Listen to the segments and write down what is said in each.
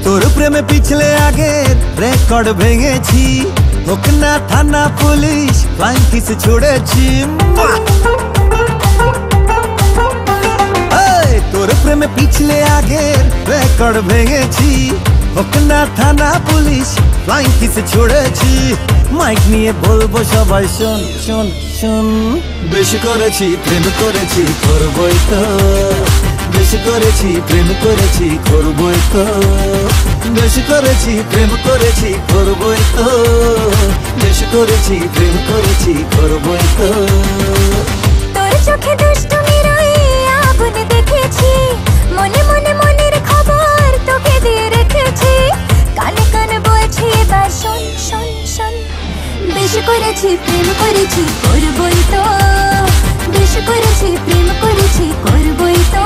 তোর প্রেমে পিছলে আগে রেকর্ড ভেঙেছি, হোক না থানা পুলিশ ফ্লাইং কিস ছুড়েছি। তোর প্রেমে পিছলে আগে রেকর্ড ভেঙেছি, হোক না থানা পুলিশ ফ্লাইং কিস ছুড়েছি। মাইক নিয়ে বলবো সবাই শোন শোন শোন, বেশি করেছি প্রেম করেছি করবই তো, বেশি করেছি প্রেম করেছি করবই তো, বেশি করেছি প্রেম করেছি করবই তো, বেশি করেছি প্রেম করেছি করবই তো। তোর চোখে দুষ্টুমির ওই আগুন দেখেছি, মনে মনে মনের খবর তোকে দিয়ে রেখেছি। কানে কানে বলছি এবার শোন শোন শোন, বেশি করেছি প্রেম করেছি করবই তো, বেশি করেছি প্রেম করেছি করবই তো,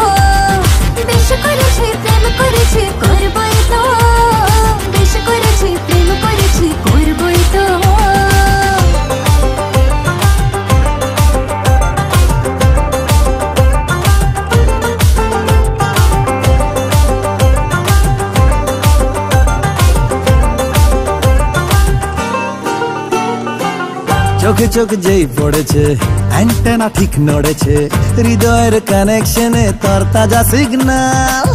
বেশি করেছি প্রেম করেছি করবই তো, বেশি করেছি প্রেম করেছি করবই তো। চোখে চোখ যেই পড়েছে অ্যান্টেনা ঠিক নড়েছে, হৃদয়ের কানেকশনে তোর তাজা সিগন্যাল।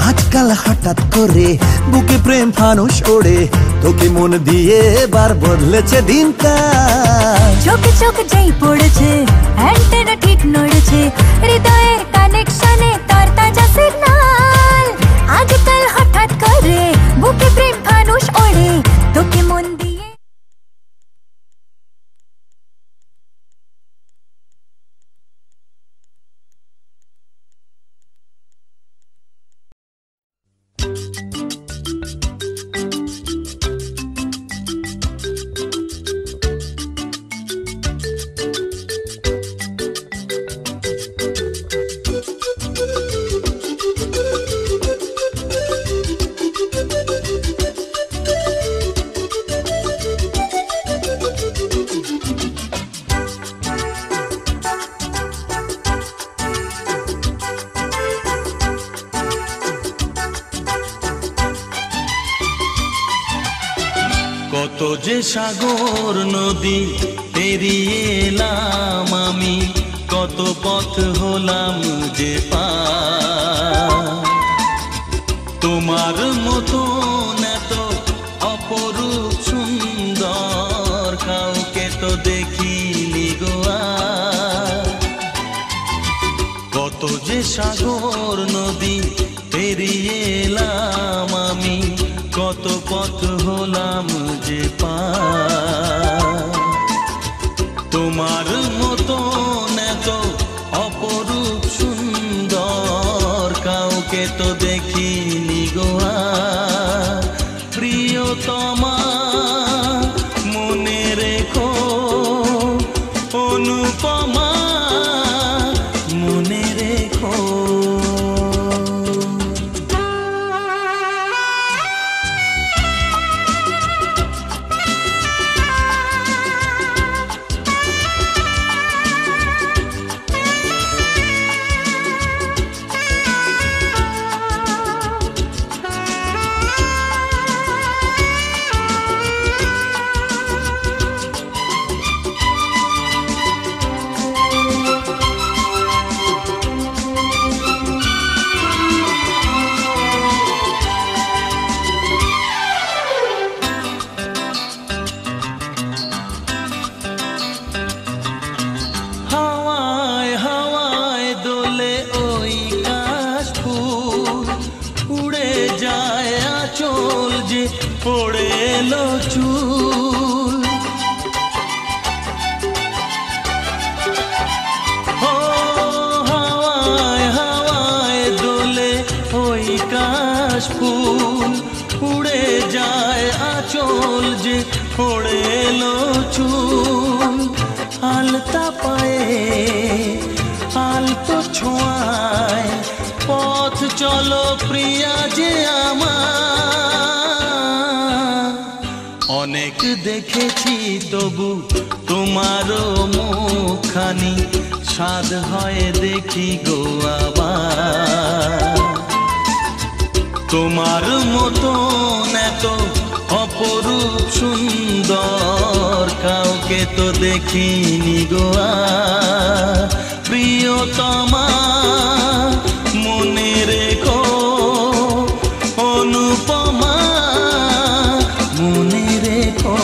আজকাল হঠাৎ করে বুকে প্রেম ফানুষ ওড়ে, তোকে মন দিয়ে এবার বদলেছে দিনকাল। চোখে চোখ যেই পড়েছে অ্যান্টেনা ঠিক নড়েছে, হৃদয়ের কানেকশনে তোর তাজা সিগন্যাল। আজকাল হঠাৎ করে বুকে প্রেম ফানুষ ওড়ে, তোকে মন দিয়ে। কত যে সাগর নদী পেরিয়ে এলাম আমি, কত পথ হলাম যে পার। তোমার মতো এত অপরূপ সুন্দর কাউকে তো দেখিনি গো আর। কত যে সাগর নদী পেরিয়ে এলাম আমি, কত পথ হলাম যে পার। তোমার মতো এত অপরূপ সুন্দর কাউকে তো দেখিনি গো আর। প্রিয়তমা মনে রেখো, অনুপমা মনে রেখো। পড়ে এলো চুল, ও হাওয়ায় হাওয়ায় দোলে ওই কাশফুল। উড়ে যায় আঁচল যে পড়ে এলো চুল। আলতা পায়ে আলতো ছোঁয়ায় পথ চলো প্রিয়া যে আমার। অনেক দেখেছি তবু তোমারও মুখখানি, স্বাদ হয় দেখি গো আবার। তোমার মতন এত অপরূপ সুন্দর কাউকে তো দেখিনি গোয়া প্রিয়তমা মনে রেখো অনুপমা মনে রেখো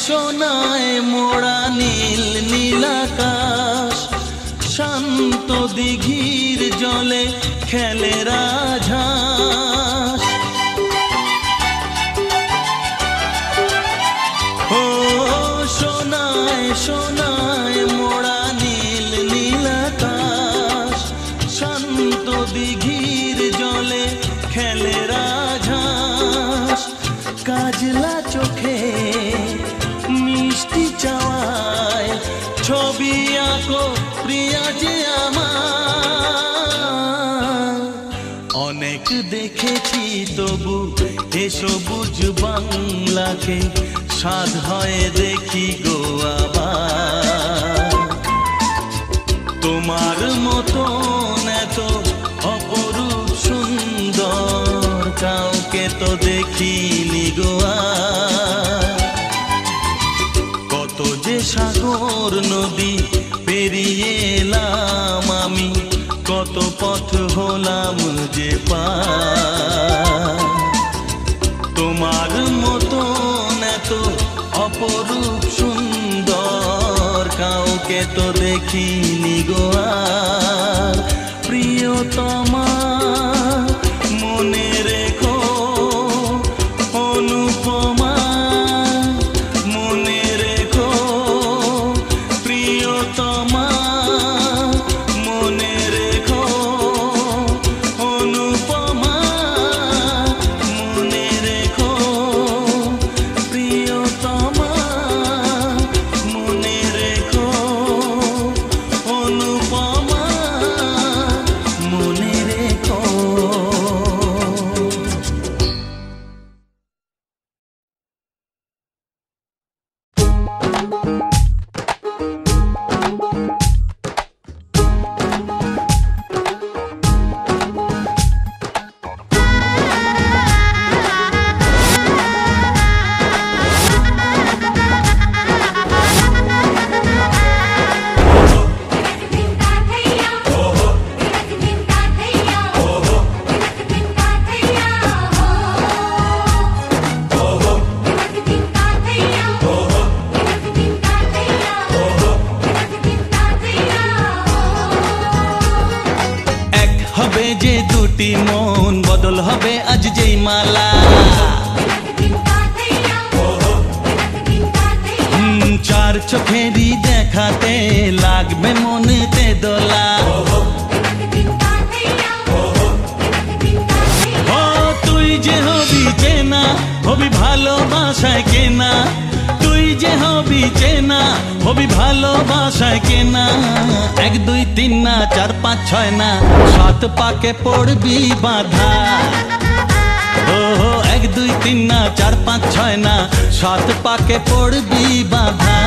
সোনায় মোড়া নীল নীলাকাশ শান্ত দিঘির জলে খেলে রাজহাঁস ও সোনায় সোনায় মোড়া নীল নীলাকাশ শান্ত দিঘির জলে খেলে রাজহাঁস কাজলা চোখে মিষ্টি চাওয়ায় ছবি আঁকো প্রিয়া যে আমার অনেক দেখেছি তবু এ সবুজ বাংলাকে সাধ হয়ে দেখি গো আবার তোমার মতন এত অপরূপ সুন্দর কাউকে তো দেখিনি গো কত যে সাগর নদী পেরিয়ে এলাম আমি কত পথ হলাম যে পার তোমার মতন এত অপরূপ সুন্দর কাউকে তো দেখিনি গো আর প্রিয়তমা মনে রেখো অনুপমা মনে রেখো প্রিয়তমা মনে রেখো অনুপমা মনে রেখো প্রিয়তমা মনে রেখো অনুপমা মনে রেখো হবে যে দুটি মন বদল হবে আজ যেই মালা চার চোখেরই দেখাতে লাগবে মনেতে দোলা ও তুই যে হবি চেনা হবি ভালোবাসায় কেনা তুই যে হবি চেনা হবি ভালোবাসায় কেনা 1 2 3 না 4 5 6 না 7 পাকে পড়বি বাধা ও 1 2 3 না 4 5 6 না 7 পাকে পড়বি বাধা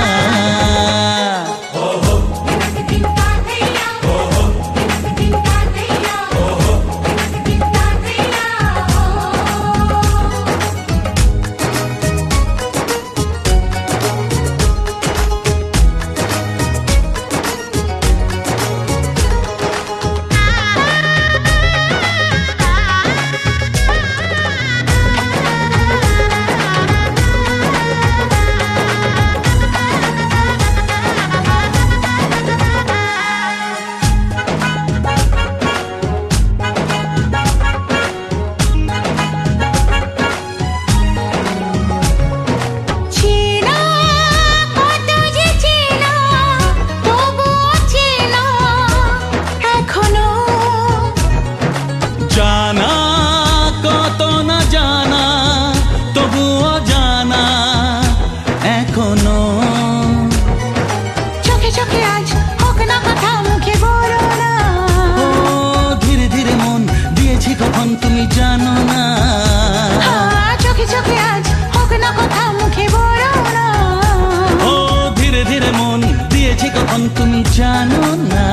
জানো না।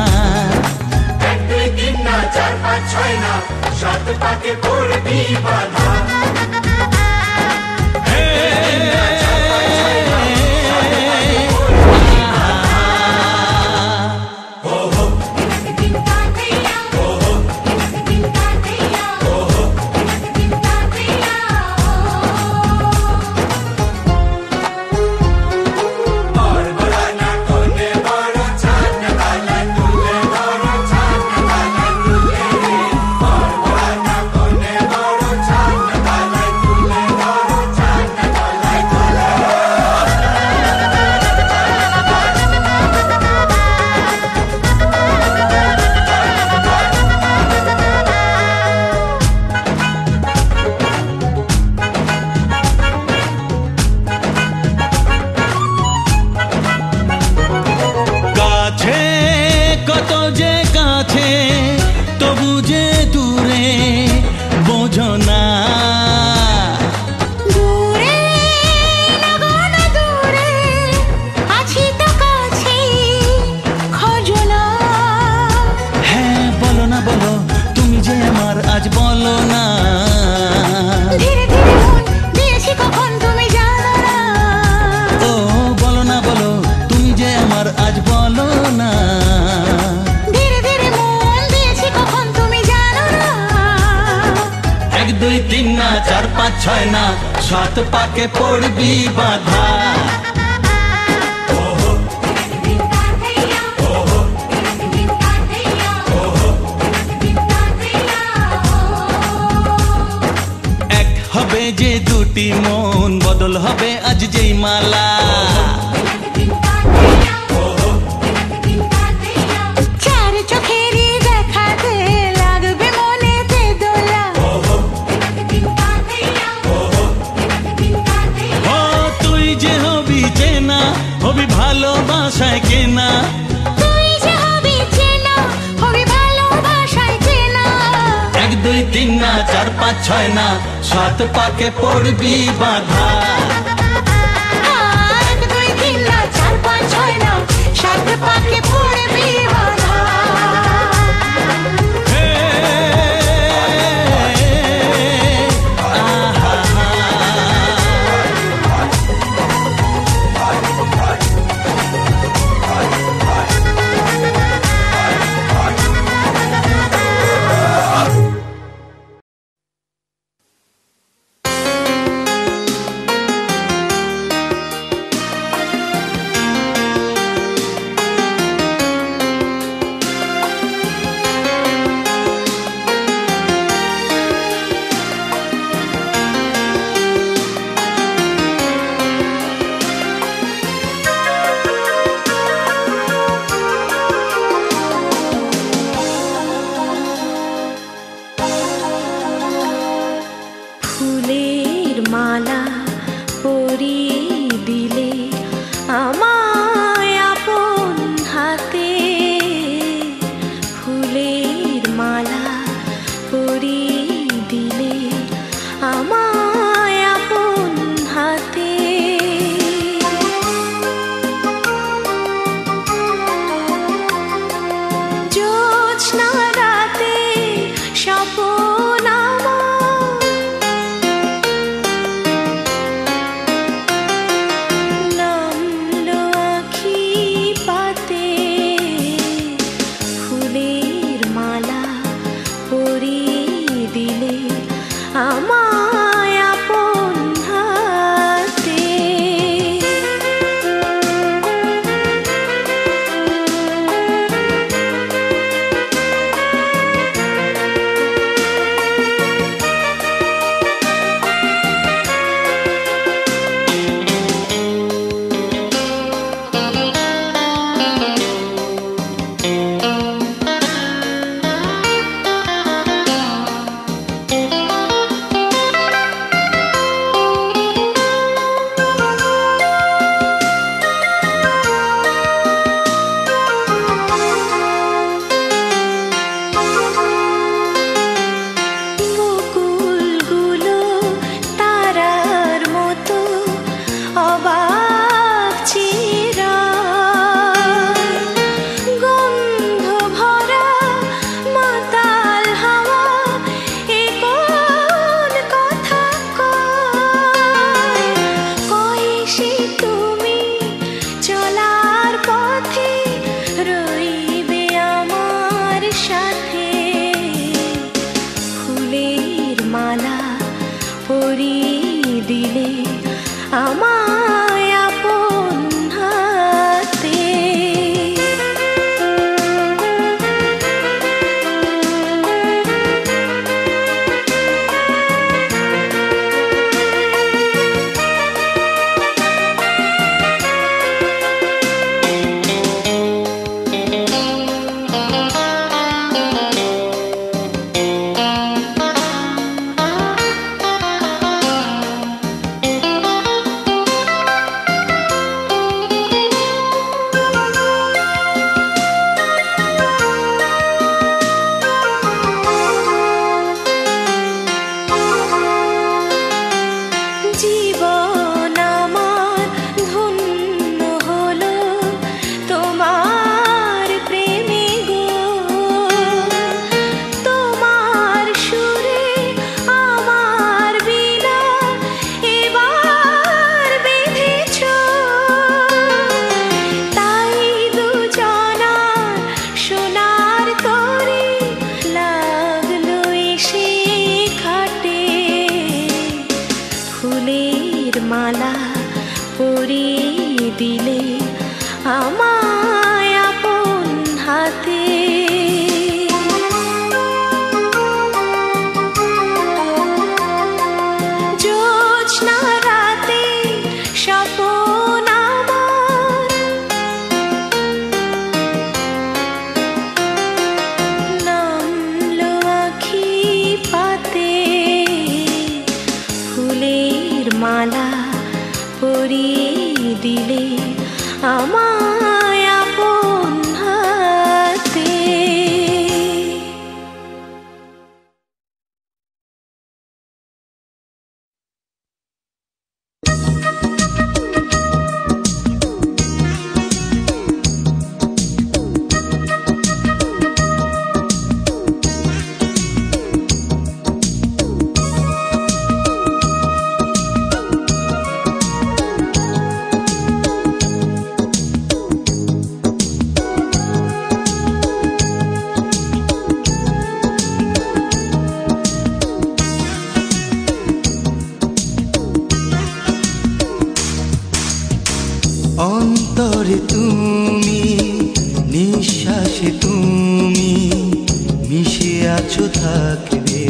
1 2 3 না 4 5 6 না 7 পাকে পড়বি বাধা। চার পাঁচ ছয় না সাত পাকে পড়বি বাধা। এক হবে যে দুটি মন বদল হবে আজ যেই মালা। চার চোখেরই দেখাতে লাগবে মনেতে দোলা। ও তুই যে হবি চেনা হবি ভালোবাসায় কেনা। তুই যে হবি চেনা হবি ভালোবাসায় চেনা। 1 2 3 না 4 5 6 না 7 পাকে পড়বি বাধা। 1 2 3 না 4 5 6 না 7 পাকে পড়বি বাধা। দিলে আমায় আপন হাতে। অন্তরে তুমি, নিঃশ্বাসে তুমি মিশে আছো, থাকবে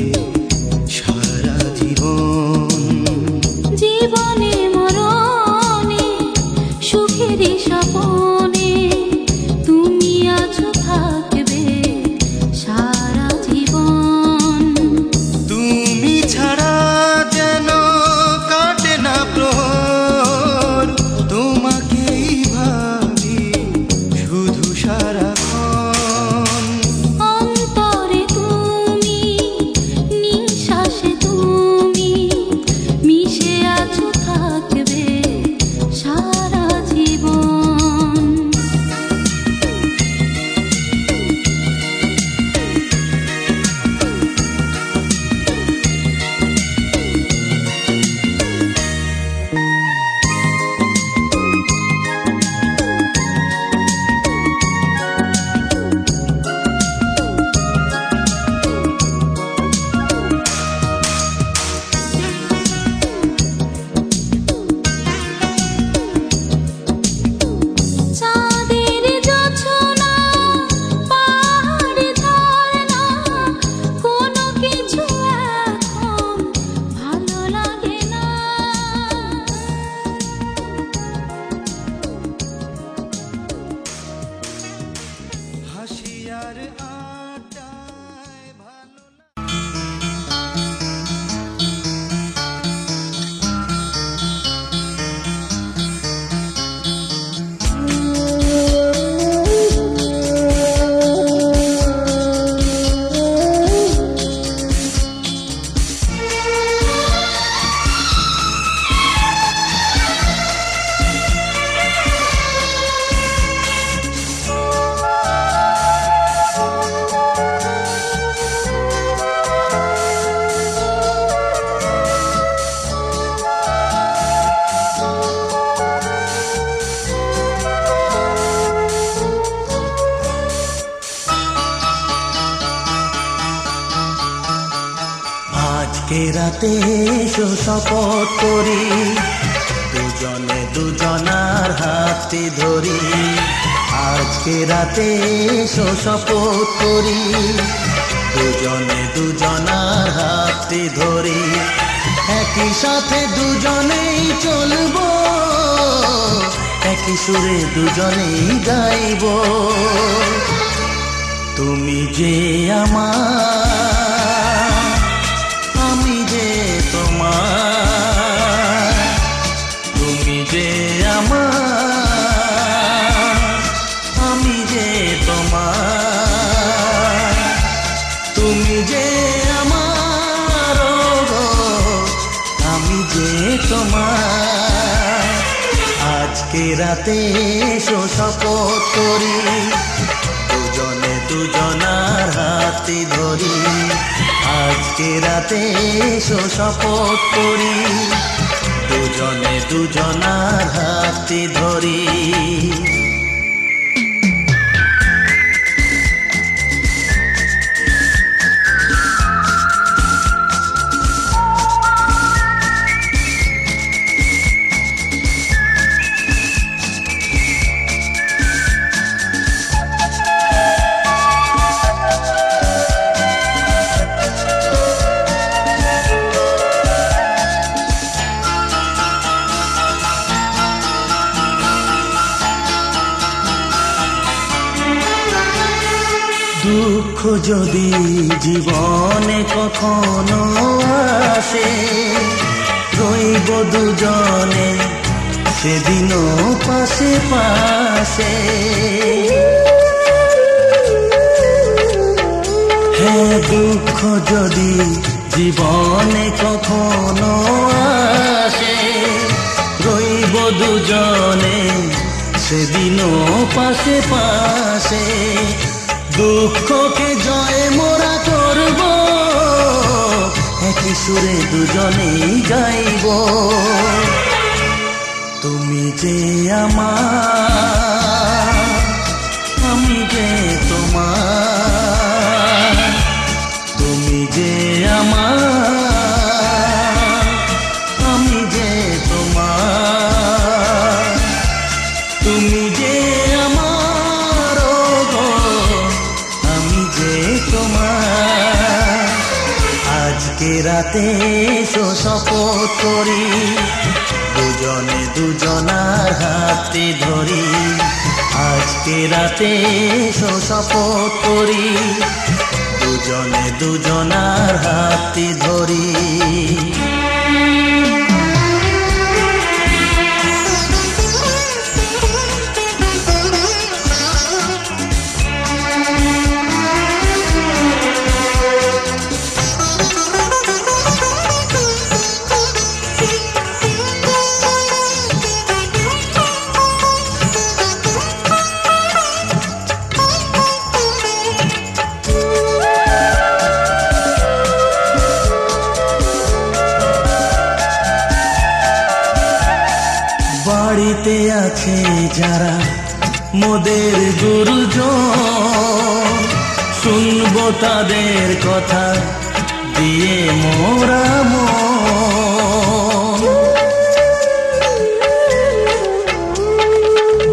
সারা জীবন। জীবনে মরণে সুখেরই স্বপনে তুমি আছো, থাকবে সারা জীবন। তুমি ছাড়া যেন কাটে না প্রহর, তোমাকেই ভাবি শুধু সারাক্ষণ। অন্তরে তুমি, নিঃশ্বাসে তুমি মিশে আছো, থাকবে সারা জীবন। চাঁদের জোছনা, পাহাড় ঝরনা, কোনো কিছু এখন ভালো লাগে না। হাসি আর আড্ডায় ভালো আজকে রাতে এসো শপথ করি, দুজনে দুজনার হাতে ধরি। আজকে রাতে এসো শপথ করি, দুজনে দুজনার হাতে ধরি। একই সাথে দুজনেই চলবো, একই সুরে দুজনেই গাইব। তুমি যে আমার, আমি যে তোমার। তুমি যে আমার, আমি যে তোমার। তুমি যে আমার, আমি যে তোমার। আজকে রাতে এসো শপথ করি, দুজনে দুজনার হাতে ধরি। আজকে রাতে এসো শপথ করি, দুজনে দুজনার হাতে ধরি। দুঃখ যদি জীবনে কখনো আসে, রইব দুজনে সেদিনও পাশে পাশে। হ্যাঁ, দুঃখ যদি জীবনে কখনো আসে, রইব দুজনে সেদিনও পাশে পাশে। দুঃখকে জয় মোরা করব, একই সুরে দুজনেই গাইব। তুমি যে আমার, আমি যে তোমার। তুমি যে আমার, আমি যে তোমার। তুমি যে আমার, গো আমি যে তোমার। আজকে রাতে এসো শপথ করি, দুজনে দুজনার হাতে ধরি। আজকে রাতে এসো শপথ করি, দুজনে দুজনার হাতে ধরি। বাড়িতে আছে যারা মোদের গুরুজন, শুনবো তাদের কথা দিয়ে মোরা মন।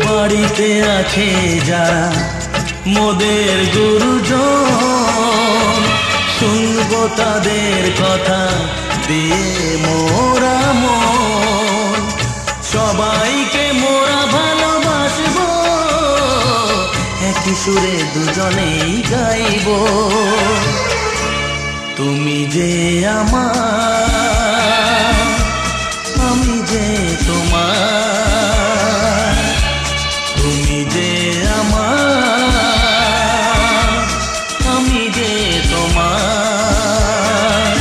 বাড়িতে আছে যারা মোদের গুরুজন, শুনবো তাদের কথা দিয়ে মোরা মন। সবাইকে মোরা ভালোবাসবো, একই সুরে দুজনেই গাইব। তুমি যে আমার, আমি যে তোমার। তুমি যে আমার, আমি যে তোমার।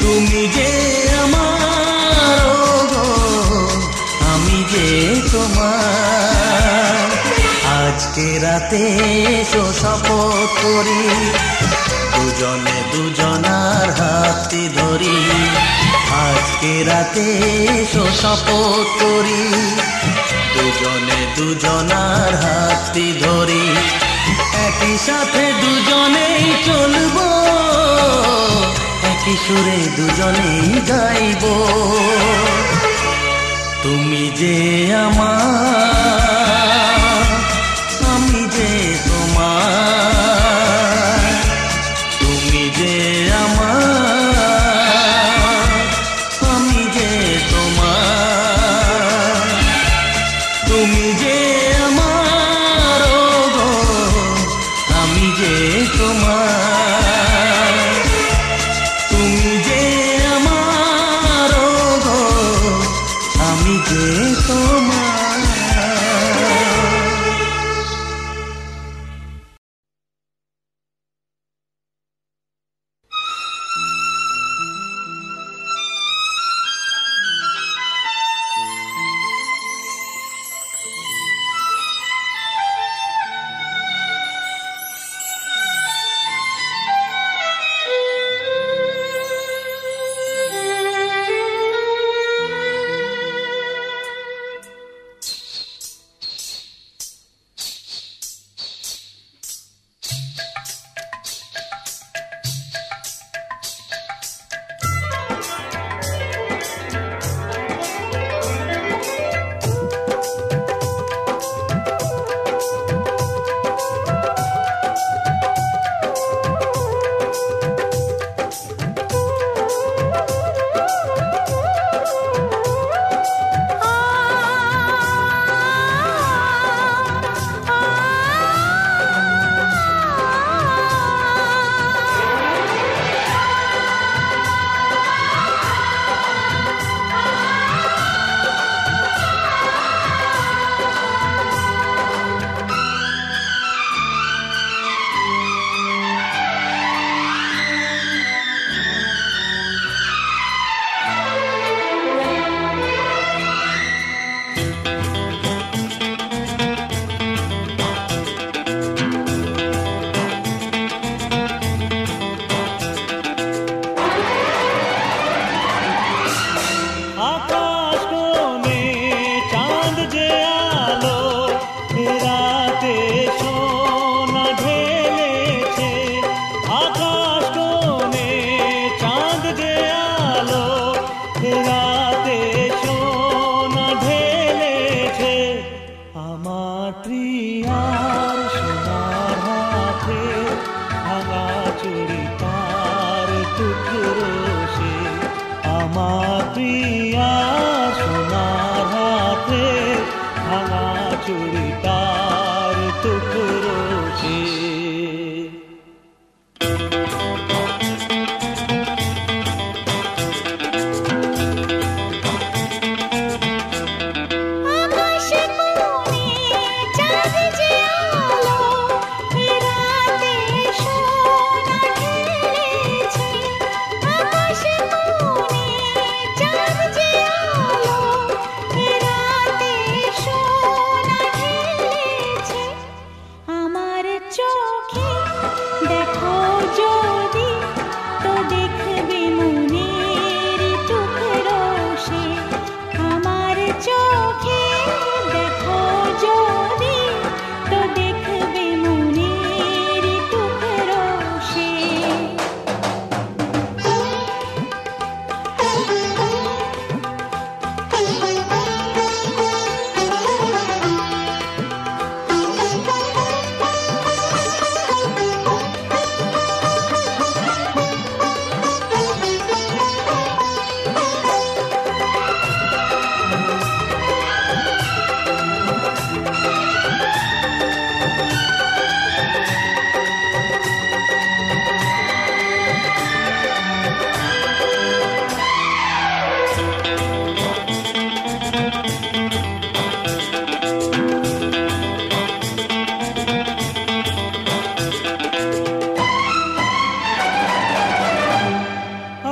তুমি যে আমার, গো আমি যে তোমার। আজকে রাতে এসো শপথ করি, দুজনে দুজনার হাতে ধরি। আজকে রাতে এসো শপথ করি, দুজনে দুজনার হাতে ধরি। একই সাথে দুজনেই চলবো, একই সুরে দুজনেই গাইব। তুমি যে আমার, আমি যে তোমার। তুমি যে আমার, আমি যে তোমার। তুমি যে আমার, গো আমি যে তোমার। তুমি যে আমার, গো আমি যে তোমার। আমার প্রিয়ার সোনার হাতে ভাঙা চুড়ি তার টুকরো সে। আমার প্রিয়ার সোনার হাতে ভাঙা চুড়ি তার টুকরো সে। আকাশে কোণে চাঁদ যে আলো, এ রাতে সোনা ঢেলেছে। আকাশে কোণে চাঁদ যে আলো, এ রাতে সোনা ঢেলেছে। আমার চোখে দেখো যদি, তো দেখবে মনের টুকরো সে। আমার চোখে দেখো যদি, তো দেখবে মনের টুকরো সে।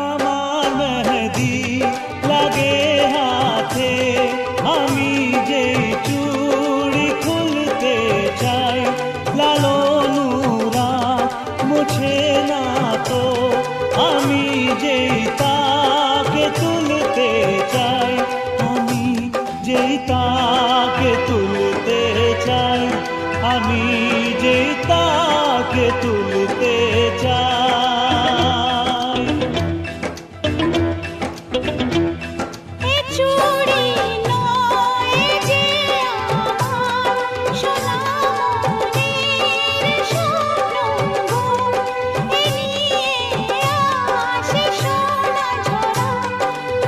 আমার মেহেদি লাগে হাতে, আমি যে চুড়ি খুলতে চাই, লালনুরা মুছে না তো, আমি যেই তাকে তুলতে চাই, আমি যেই তাকে তুলতে চাই, আমি যেই তাকে তুলতে চাই। এ চুড়ি নয় যে আমার সোনা মনের স্বপ্ন গো, এ নিয়ে আসে সোনা ঝরা,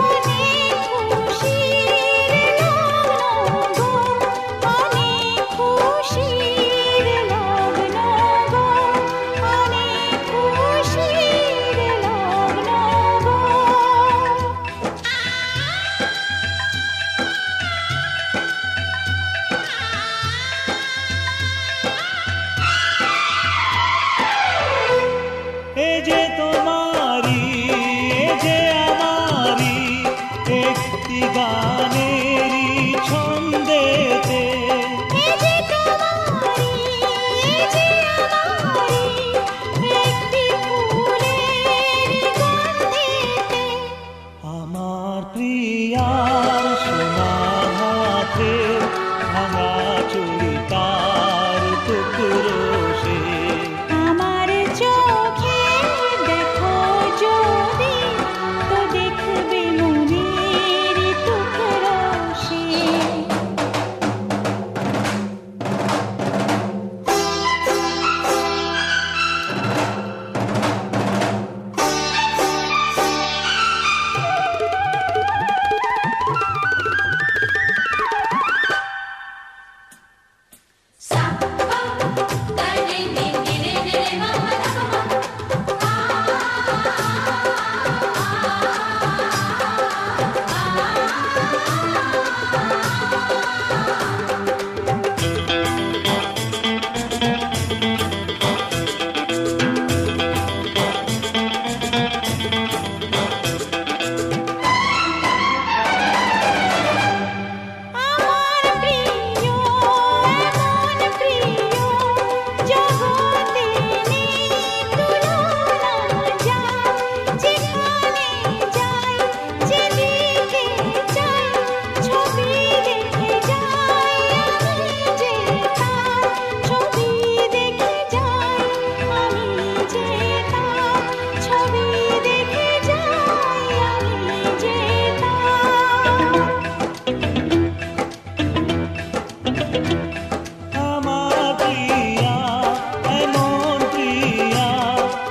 অনেক খুশির লগ্ন গো, অনেক খুশির লগ্ন গো। আমার প্রিয়া এমন প্রিয়া,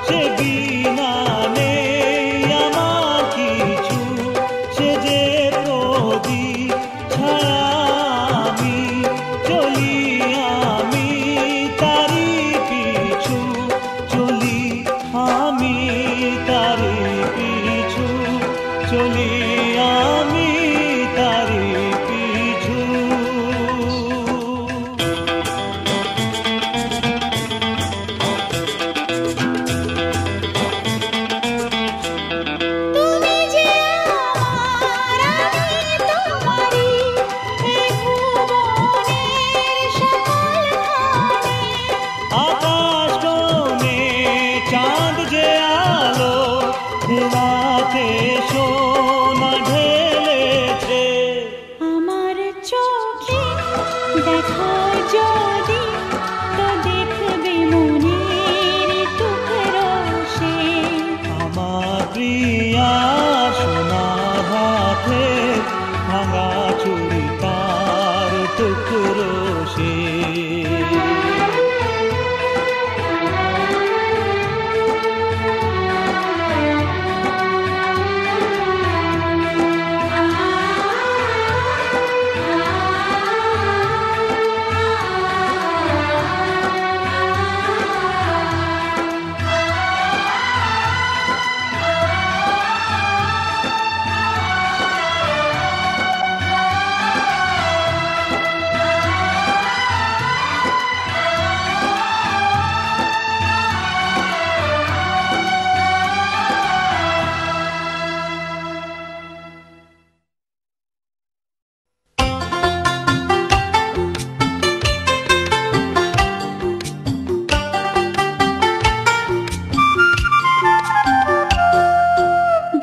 সে বিনা নেই আমার কিছু, সে যে প্রদীপ ছাড়া আমি চলি, আমি তারি পিছু চলি, আমি তারি পিছু চলি, আমি তারি পিছু। তুমি যে আমার, আমি তোমারই, এই ভুবনের সকল খানি। আকাশ কোণে চাঁদ যে আলো রাতে সোনা ঢেলেছে, আমার চোখে দেখা যদি তো দেখবে মনের টুকরো সে। আমার প্রিয়া সোনার হাতে ভাঙা চুড়ি তার টুকরো সে।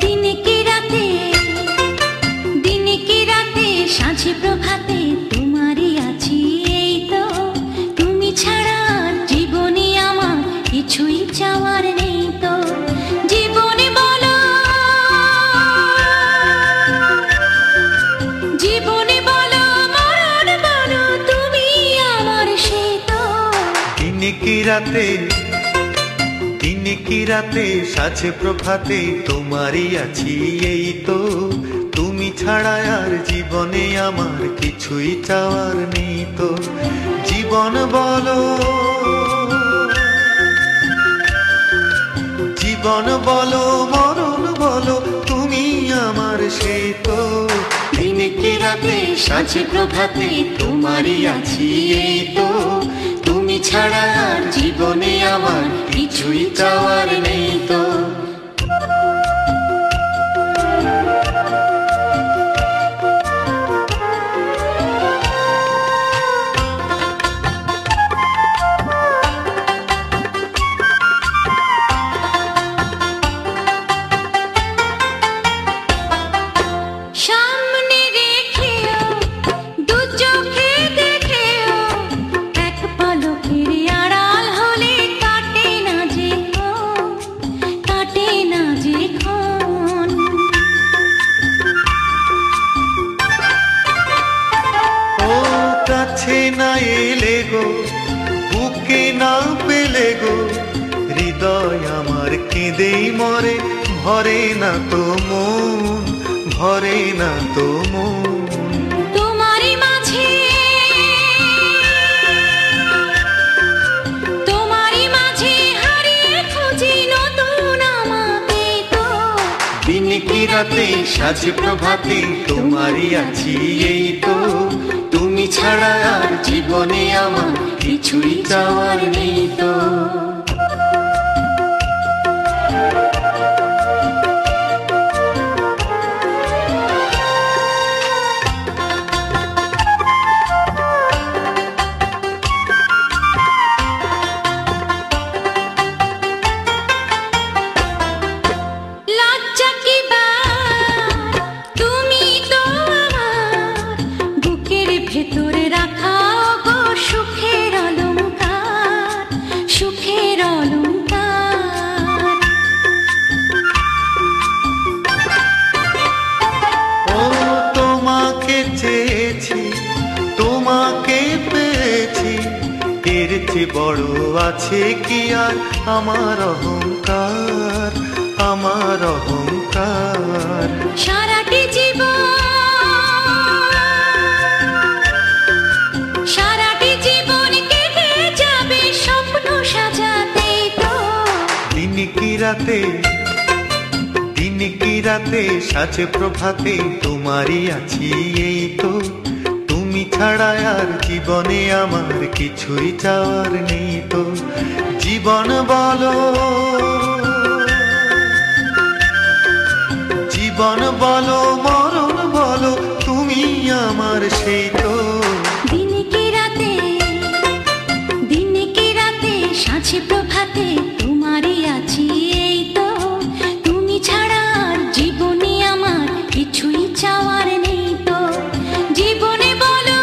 দিনে কি রাতে, দিনে কি রাতে, সাঁঝে প্রভাতে তোমারই আছি এই তো। তুমি ছাড়া জীবনে আমার কিছুই চাওয়ার নেই তো। জীবনে বলো, জীবনে বলো, মরণ বলো, তুমি আমার সে তো। দিনে কি রাতে, দিনে কি রাতে, সাঁঝে প্রভাতে তোমারই আছি এই তো। তুমি ছাড়া আর জীবনে আমার কিছুই চাওয়ার নেই তো। জীবন বলো, জীবন বলো, মরণ বলো, তুমি আমার সেই তো। দিনে কি রাতে, সাঁঝে প্রভাতে তোমারই আছি এই তো। তুমি ছাড়া আর জীবনে আমার কিছুই চাওয়ার নেই তো। সামনে রেখেও, দু চোখে দেখেও, এক পলকের আড়াল হলে কাটে না যে ক্ষণ, কাটে না যে ক্ষণ। ও কাছে না এলে গো, বুকে না পেলে গো, হৃদয় আমার কেঁদেই মরে, ভরে না তো মন, ভরে না তো মন। তোমারই মাঝে, তোমারই মাঝে হারিয়ে খুঁজি নতুন আমাকে তো। দিনে কি রাতে, সাঁঝে প্রভাতে তোমারই আছি এই তো। তুমি ছাড়া আর জীবনে আমার কিছুই চাওয়ার নেই তো। লজ্জা কি বার, তুমি তো আমার বুকের ভেতরে রাখা গো সুখের অলংকার, সুখের যে বড় আছে কি আর আমার অহংকার, আমার অহংকার। সারাটি জীবন কেটে যাবে স্বপ্ন সাজাতেই তো। দিন কি রাতে, দিন কি রাতে সাজে প্রভাতে তোমারই আছি এই তো। তুমি ছাড়া আর জীবনে আমার কিছুই চাওয়ার নেই তো। জীবন বলো, জীবন বলো, মরণ বলো, তুমি আমার সেই তো। দিন কি রাতে সাঁঝে প্রভাতে তোমারই আছি এই তো। তুমি ছাড়া আর জীবনে আমার কিছুই চাওয়ার নেই তো। জীবনে বলো,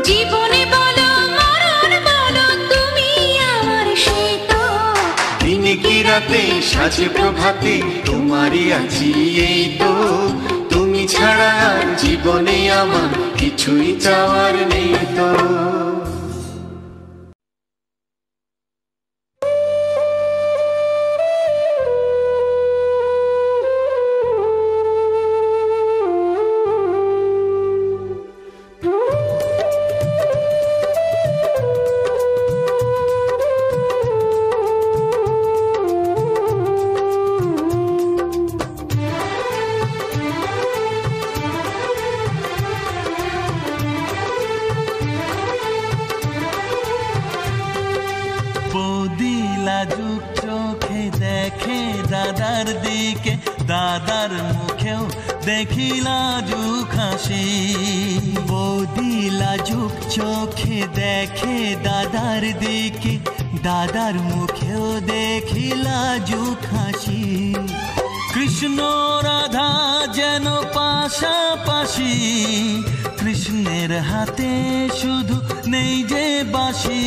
জীবনে বলো, মরণ বলো, তুমি আমার সেই তো। দিন কি রাতে সাজে প্রভাতে তোমারই আছি এই তো। তুমি ছাড়া আর জীবনে আমার কিছুই চাওয়ার নেই তো। লাজুক চোখে দেখে দাদার দিকে, দাদার মুখেও দেখি লাজুক হাসি। বৌদি লাজুক চোখে দেখে দাদার দিকে, দাদার মুখেও দেখি লাজুক হাসি। কৃষ্ণ রাধা যেন পাশাপাশি, কৃষ্ণের হাতে শুধু নেই যে বাঁশি।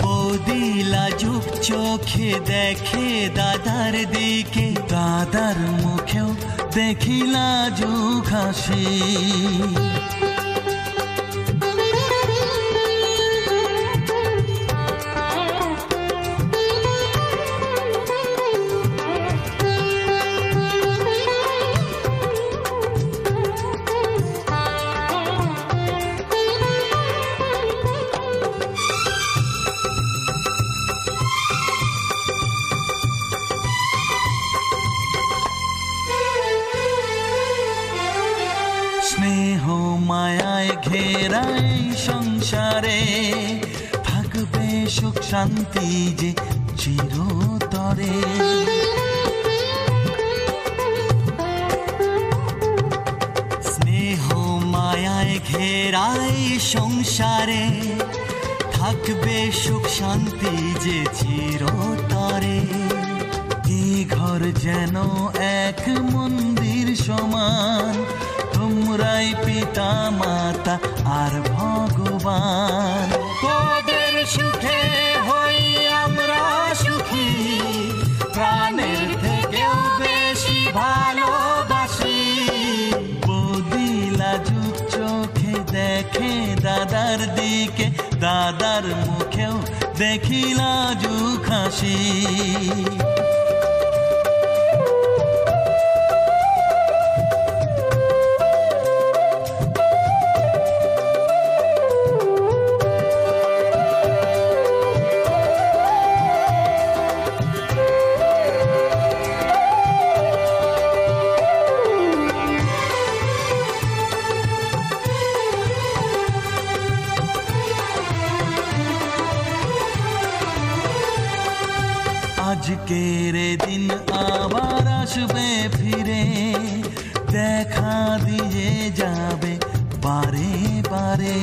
বৌদি লাজুক চোখে দেখে দাদার দিকে, দাদার মুখেও দেখি লাজুক হাসি। স্নেহ মায়ায় ঘেরা এই সংসারে, থাকবে সুখ শান্তি যে চিরতরে। স্নেহ মায়ায় ঘেরা এই সংসারে, থাকবে সুখ শান্তি যে চিরতরে। এই ঘর যেন এক মন্দির সমান, তোমরাই পিতা মাতা আর ভগবান। তোদের সুখে হই আমরা সুখী, প্রাণের থেকেও বেশি ভালোবাসি। বৌদি লাজুক চোখে দেখে দাদার দিকে, দাদার মুখেও দেখি লাজুক হাসি। আজকের দিন আবার আসবে ফিরে, দেখা দিয়ে যাবে বারে বারে।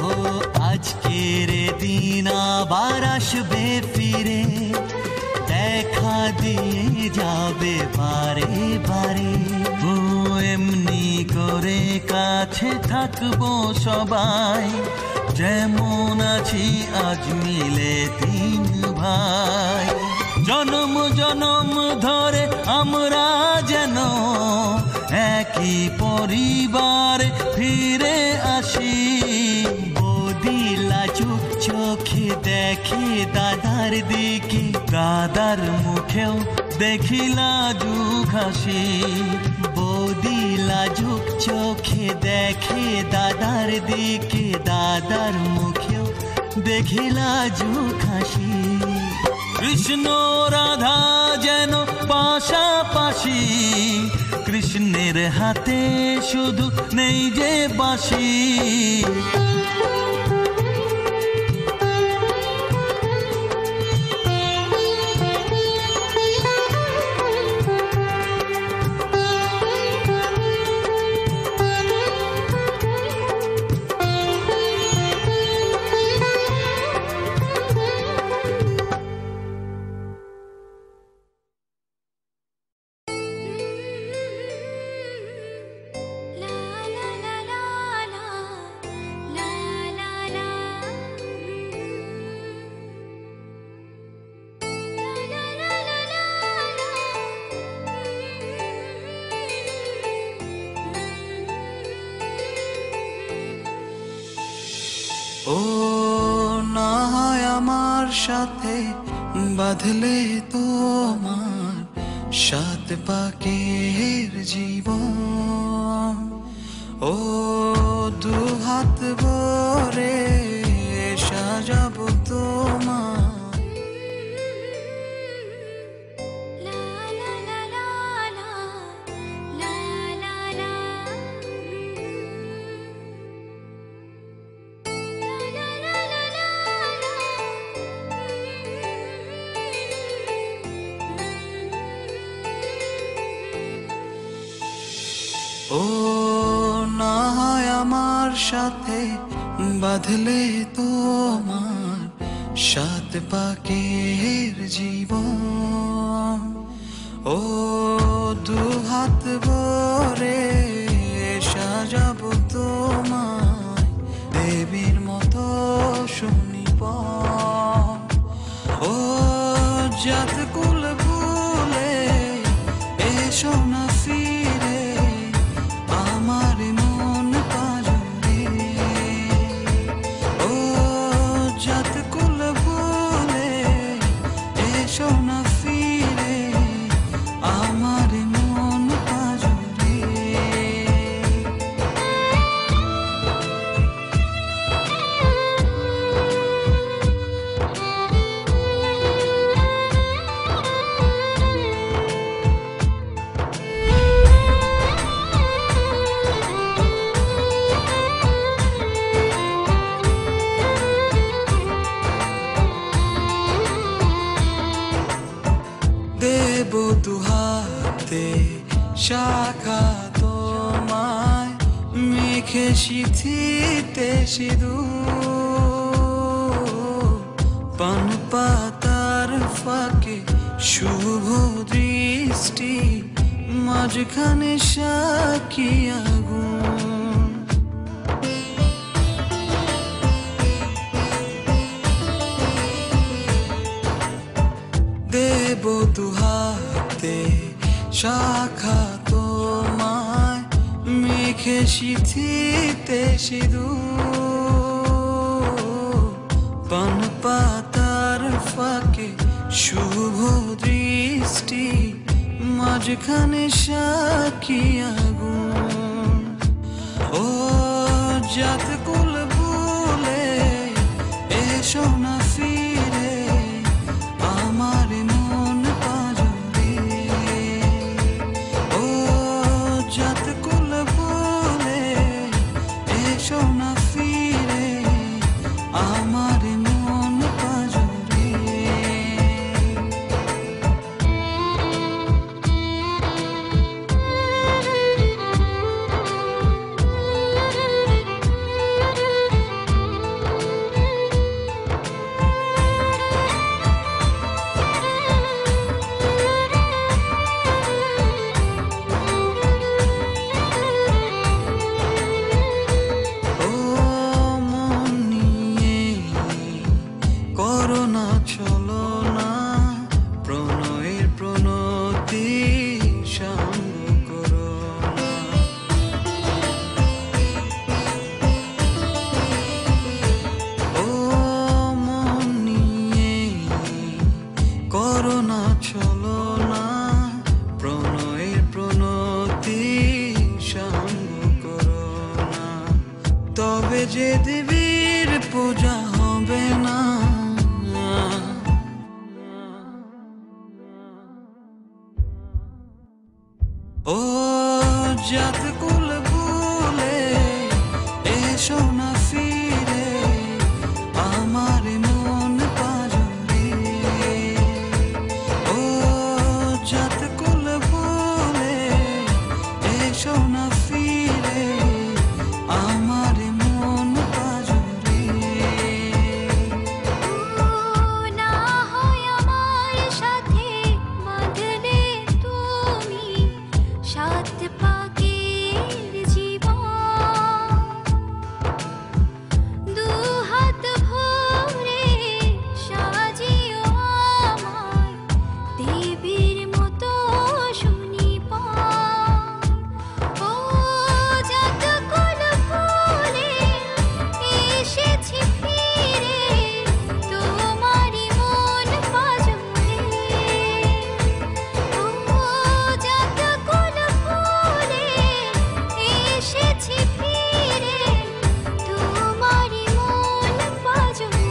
ও আজকের দিন আবার আসবে ফিরে, দেখা দিয়ে যাবে বারে বারে। ও এমনি করে কাছে থাকবো সবাই, যেমন আছি আজ মিলে তিন ভাই। জনম জনম ধরে আমরা যেন একই পরিবারে ফিরে আসি। বৌদি লাজুক চোখে দেখে দাদার দিকে, দাদার মুখেও দেখি লাজুক হাসি। বৌদি লাজুক চোখে দেখে দাদার দিকে, দাদার মুখেও দেখি লাজুক হাসি। কৃষ্ণ রাধা যেন পাশাপাশি, কৃষ্ণের হাতে শুধু নেই যে বাঁশি। ও না হয় আমার সাথে বাঁধলে তোমার সাত পাকের জীবন। ও দু হাত ভরে সাজাবো তোমার। ও না হয় আমার সাথে বাঁধলে তোমার সাত পাকের জীবন। ও দু হাত ভরে সাজাবো তোমায় দেবীর মতো সুনিপন। ও জাত কুল ভুলে এসো না ফিরে আমার মন পাজরে। ও জাত কুল ভুলে এসো না ফিরে আমার মন পাজরে। দেব দুহাতে শাখা তোমায় মেখে সিথিতে সিঁদুর। পান পাতার ফাঁকে শুভ দৃষ্টি মাঝখানে সাক্ষী আগুন। দেব দুহাতে শাখা তোমায় মেখে সিথিতে সিঁদুর। পান পাতার ফাঁকে শুভ দৃষ্টি মাঝখানে সাক্ষী আগুন। ও জাত কুল ভুলে এসো না ফিরে আমার মন পাজরে। ও জাত কুল ভুলে এসো না ফিরে আমার মন পাজরে। ও যে দেবীর পূজা হবে না। ও জাত কুল ভুলে এসো না ফিরে আমার মন পাজরে। ও জাত কুল ভুলে এসো না ফিরে আমার মন পাজরে। না হয় আমার সাথে বাঁধলে তুমি সাত পাকের জীবন, দু হাত ভরে সাজিও আমায় দেবীর মতো সুনিপুণ। ও জাত কুল ভুলে এসেছি ফিরে তোমারই মন পাজরে। ও জাত কুল ভুলে এসেছি ফিরে তোমারই মন পাজরে।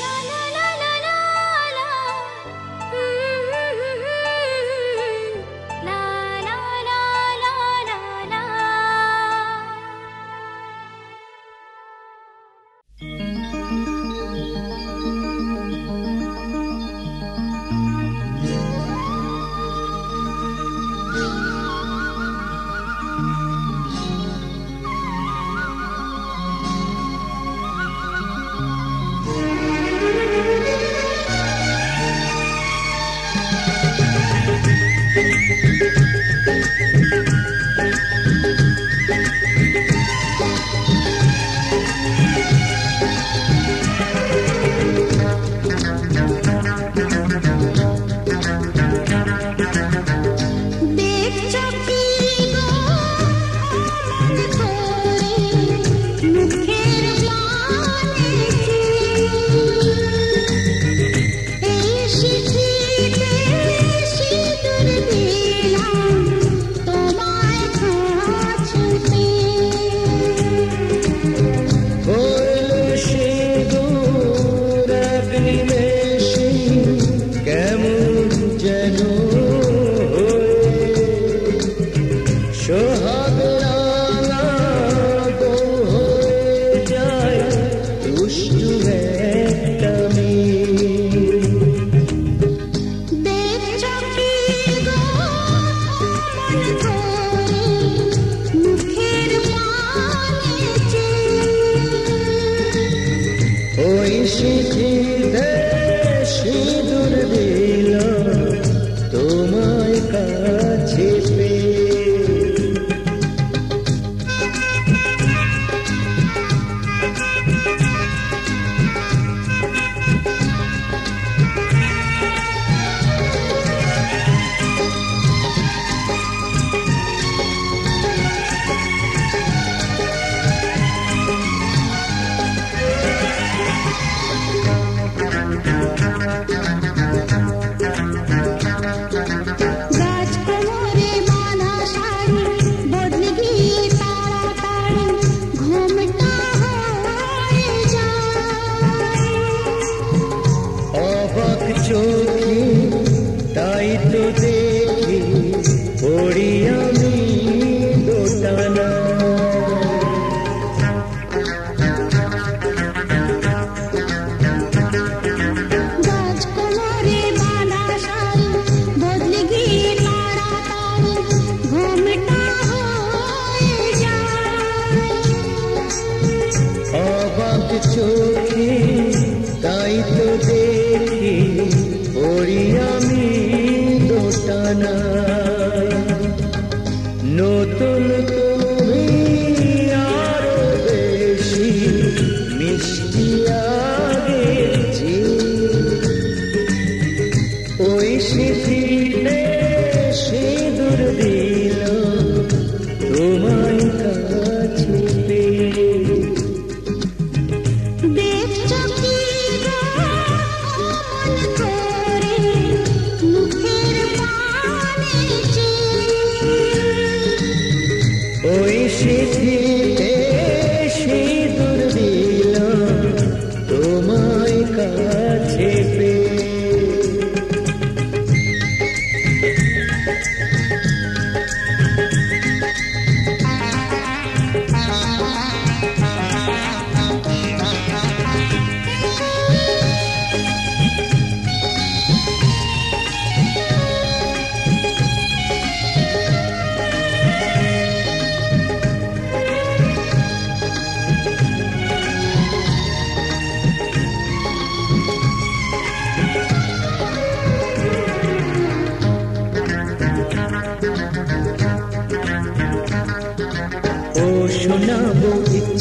লা লা লা লা লা লা, লা লা লা লা লা লা। দেখছো কি গো মন করে মুখের পানে এই চিঠিতে সিঁদুর দিলাম তোমায় কাছে হলো সে দূর এক নিমেষে কেমন যেন সোহাগ রাঙা বউ হয়ে যায় দুষ্টু একটা মেয়ে। দেখছো কি গো মন করে মুখের পানে ওই চিঠিতে সিঁদুর দিল তোমায় কাছে পেয়ে। গাছ কোমরে বাঁধা শাড়ি বদলে গিয়ে তাড়াতাড়ি ঘুমটা হয়ে যায়। অবাক চোখে তাই তো দেখি পড়ি আমি দোটানা। গাছ কোমরে বাঁধা শাড়ি বদলে গিয়ে তাড়াতাড়ি ঘুমটা হয়ে যায়। অবাক চোখে তাই তো দেখি পড়ি আমি দোটানা। নতুন তুমি আরো বেশি মিষ্টি আগের চেয়ে। ওই চিঠিতে সিঁদুর দিল তোমায় কাছে পেয়ে। দেখছো কি গো মন করে মুখের পানে ওই চিঠি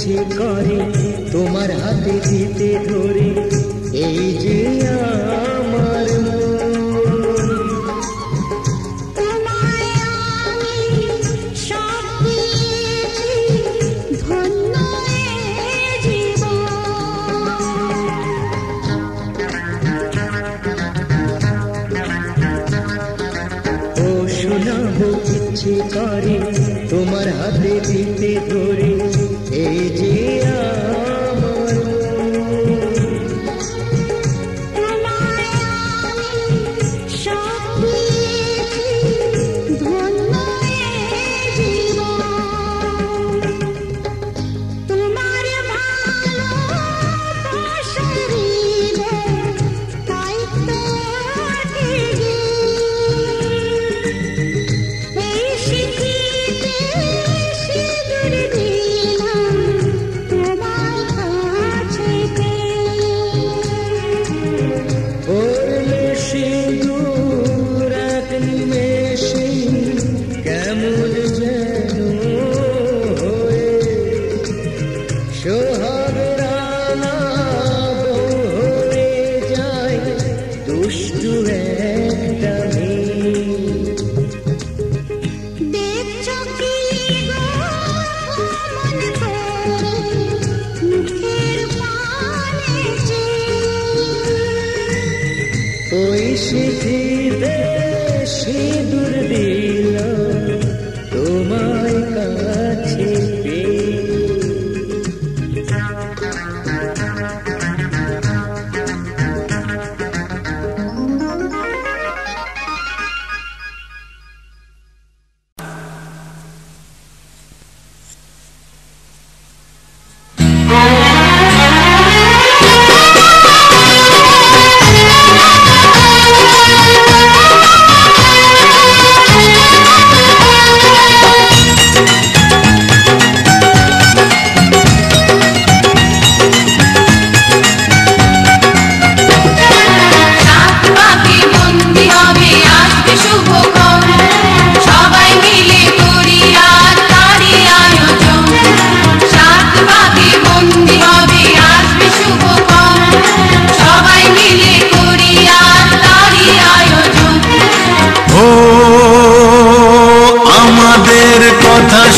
ইচ্ছে করে তোমার হাতে দিতে ধরে এই যে আমার ইচ্ছে করে তোমার হাতে দিতে ধরে এই যে আমার সিঁদুর দিলাম তোমায় কাছে পেয়ে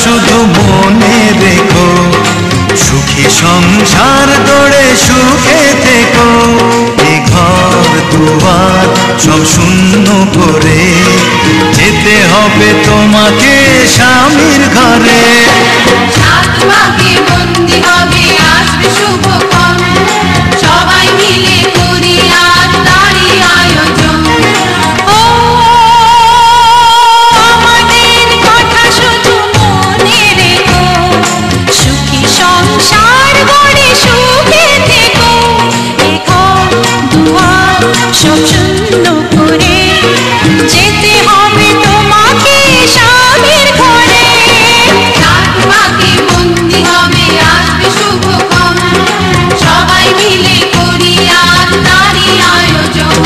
শুধু মনে রেখো সুখী সংসার গড়ে সুখে থেকো এ ঘর দুয়ার সব শূন্য করে যেতে হবে তোমাকে স্বামীর ঘরে সবাই মিলে করি আর তারি আয়োজন সব শূন্য করে যেতে হবে তোমাকে স্বামীর ঘরে রাতবাকে বন্দি হবে আসবে শুভক্ষণ সবাই মিলে করি আর তারি আয়োজন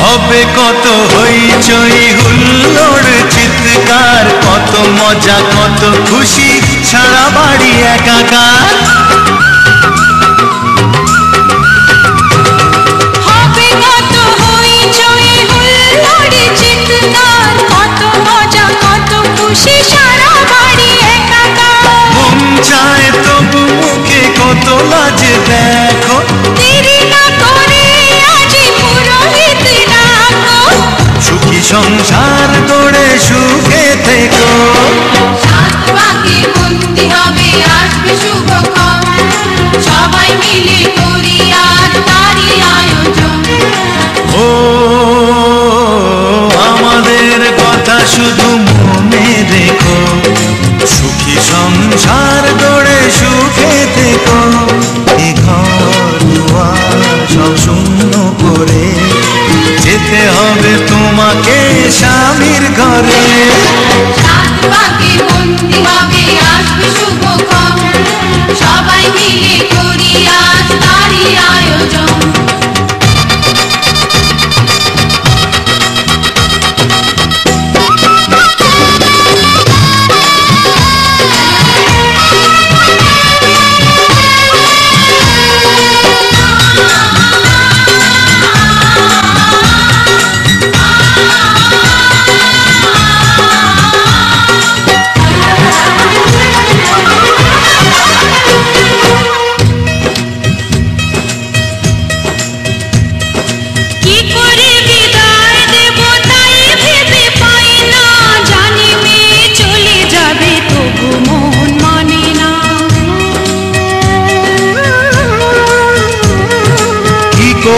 হবে কত হইচই হুল্লোড় চিৎকার কত মজা কত খুশি সারা বাড়ি একাকার হবে কত হইচই হুল্লোড় চিৎকার কত মজা কত খুশি সারা বাড়ি একাকার মন চায় তবু মুখে কত লাজে দেখো দেরি না করে আজি পুরোহিত ডাকো সুখী সংসার গড়ে সুখে থেকো সাত পাকে বন্দি হবে আসবে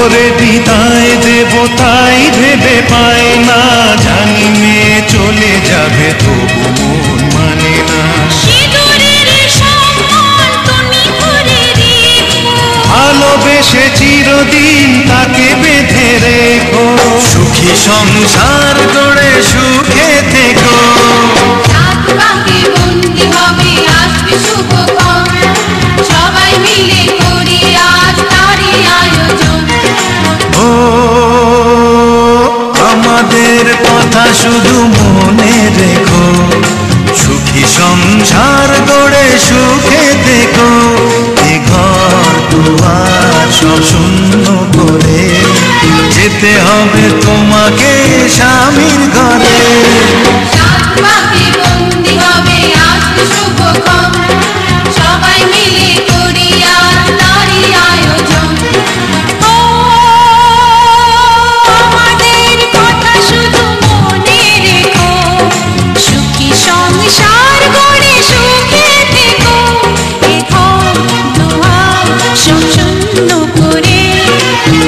করে বিদায় দেব তাই ভেবে পাই না, জানি মেয়ে চলে যাবে তবু মন মানে না। ভালোবেসে চিরদিন তাকে বেঁধে রেখো, সুখী সংসার গড়ে সুখে থেকো। সবাই মিলে করি আজ তারই আয়োজন। ও আমাদের কথা শুধু মনে রেখো, সুখী সংসার গড়ে সুখে থেকো। এ ঘর দুয়ার সব শূন্য করে যেতে হবে তোমাকে স্বামীর ঘরে। সবাই মিলে করি আজ তারই আয়োজন। আমাদের কথা শুধু মনে রেখো, সুখী সংসার গড়ে সুখে থেকো। এ ঘর দুয়ার সব শূন্য করে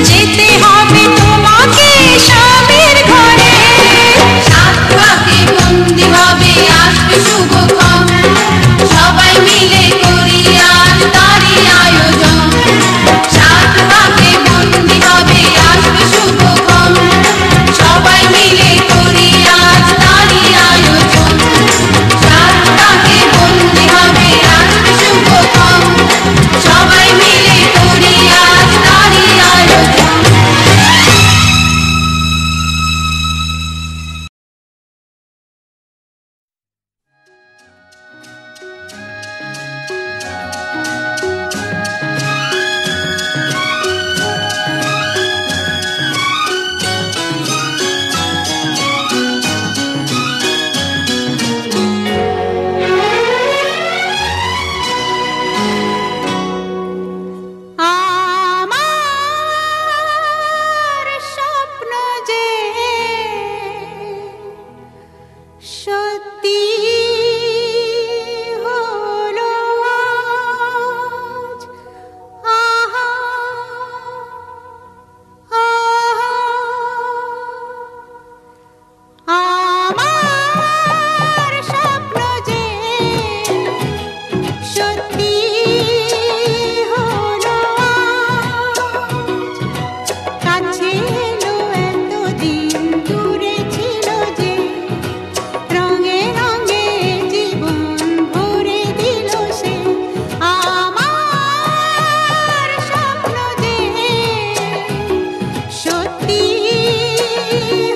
যেতে হবে তোমাকে স্বামীর ঘরে। সাত পাকে বন্দি হবে আসবে শুভক্ষণ, সবাই মিলে করি আজ তারই আয়োজন। সাত পাকে বন্দি হবে আসবে শুভক্ষণ, সবাই মিলে করি আজ তারই আয়োজন। সাত পাকে বন্দি হবে আসবে শুভক্ষণ, সবাই মিলে করি আজ তারই আয়োজন। আমার স্বপ্ন যে সত্যি হলো আজ। আহা আমার স্বপ্ন যে সত্যি হলো আজ। কাছে এলো এতদিন দূরে ছিল যে, রঙে রঙে জীবন ভরে দিল সে। আমার স্বপ্ন যে সত্যি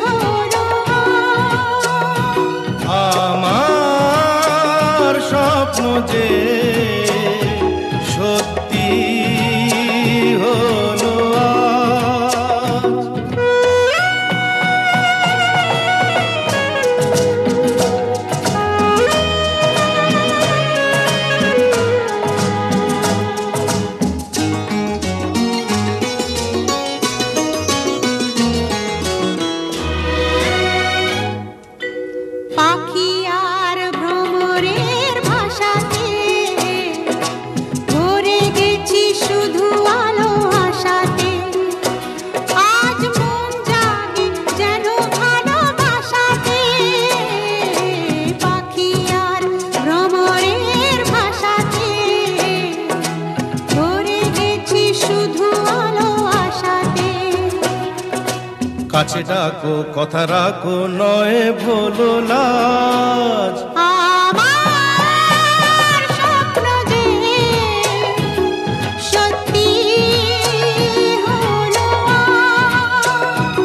হলো আজ। আমার স্বপ্ন যে সত্যি হলো আজ। পাখি আর ভ্রমরের ভাষাতে ভরে গেছি শুধু আলো আশাতে। আজ মন জাগে যেন ভালোবাসাতে, পাখি আর ভ্রমরের ভাষাতে ভরে গেছি শুধু আলো আশাতে। কাছে ডাকো কথা রাখো নয় ভোলো লাজ। আমার স্বপ্ন যে সত্যি হলো আজ।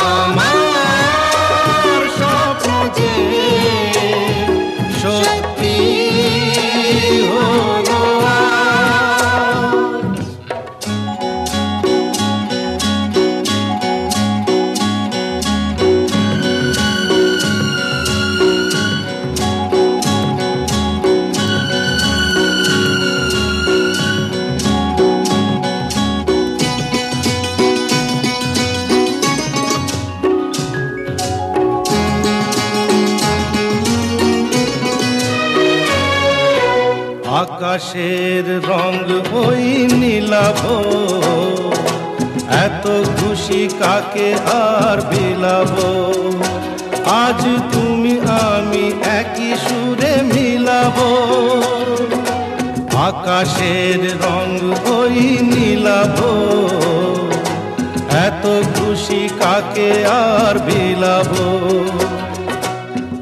আমার স্বপ্ন যে সত্যি হলো আজ। আকাশের রং ওই নীলাভ, এত খুশি কাকে আর বিলাবো, আজ তুমি আমি একই সুরে মিলাবো। আকাশের রং ওই নীলাভো, এত খুশি কাকে আর বিলাবো।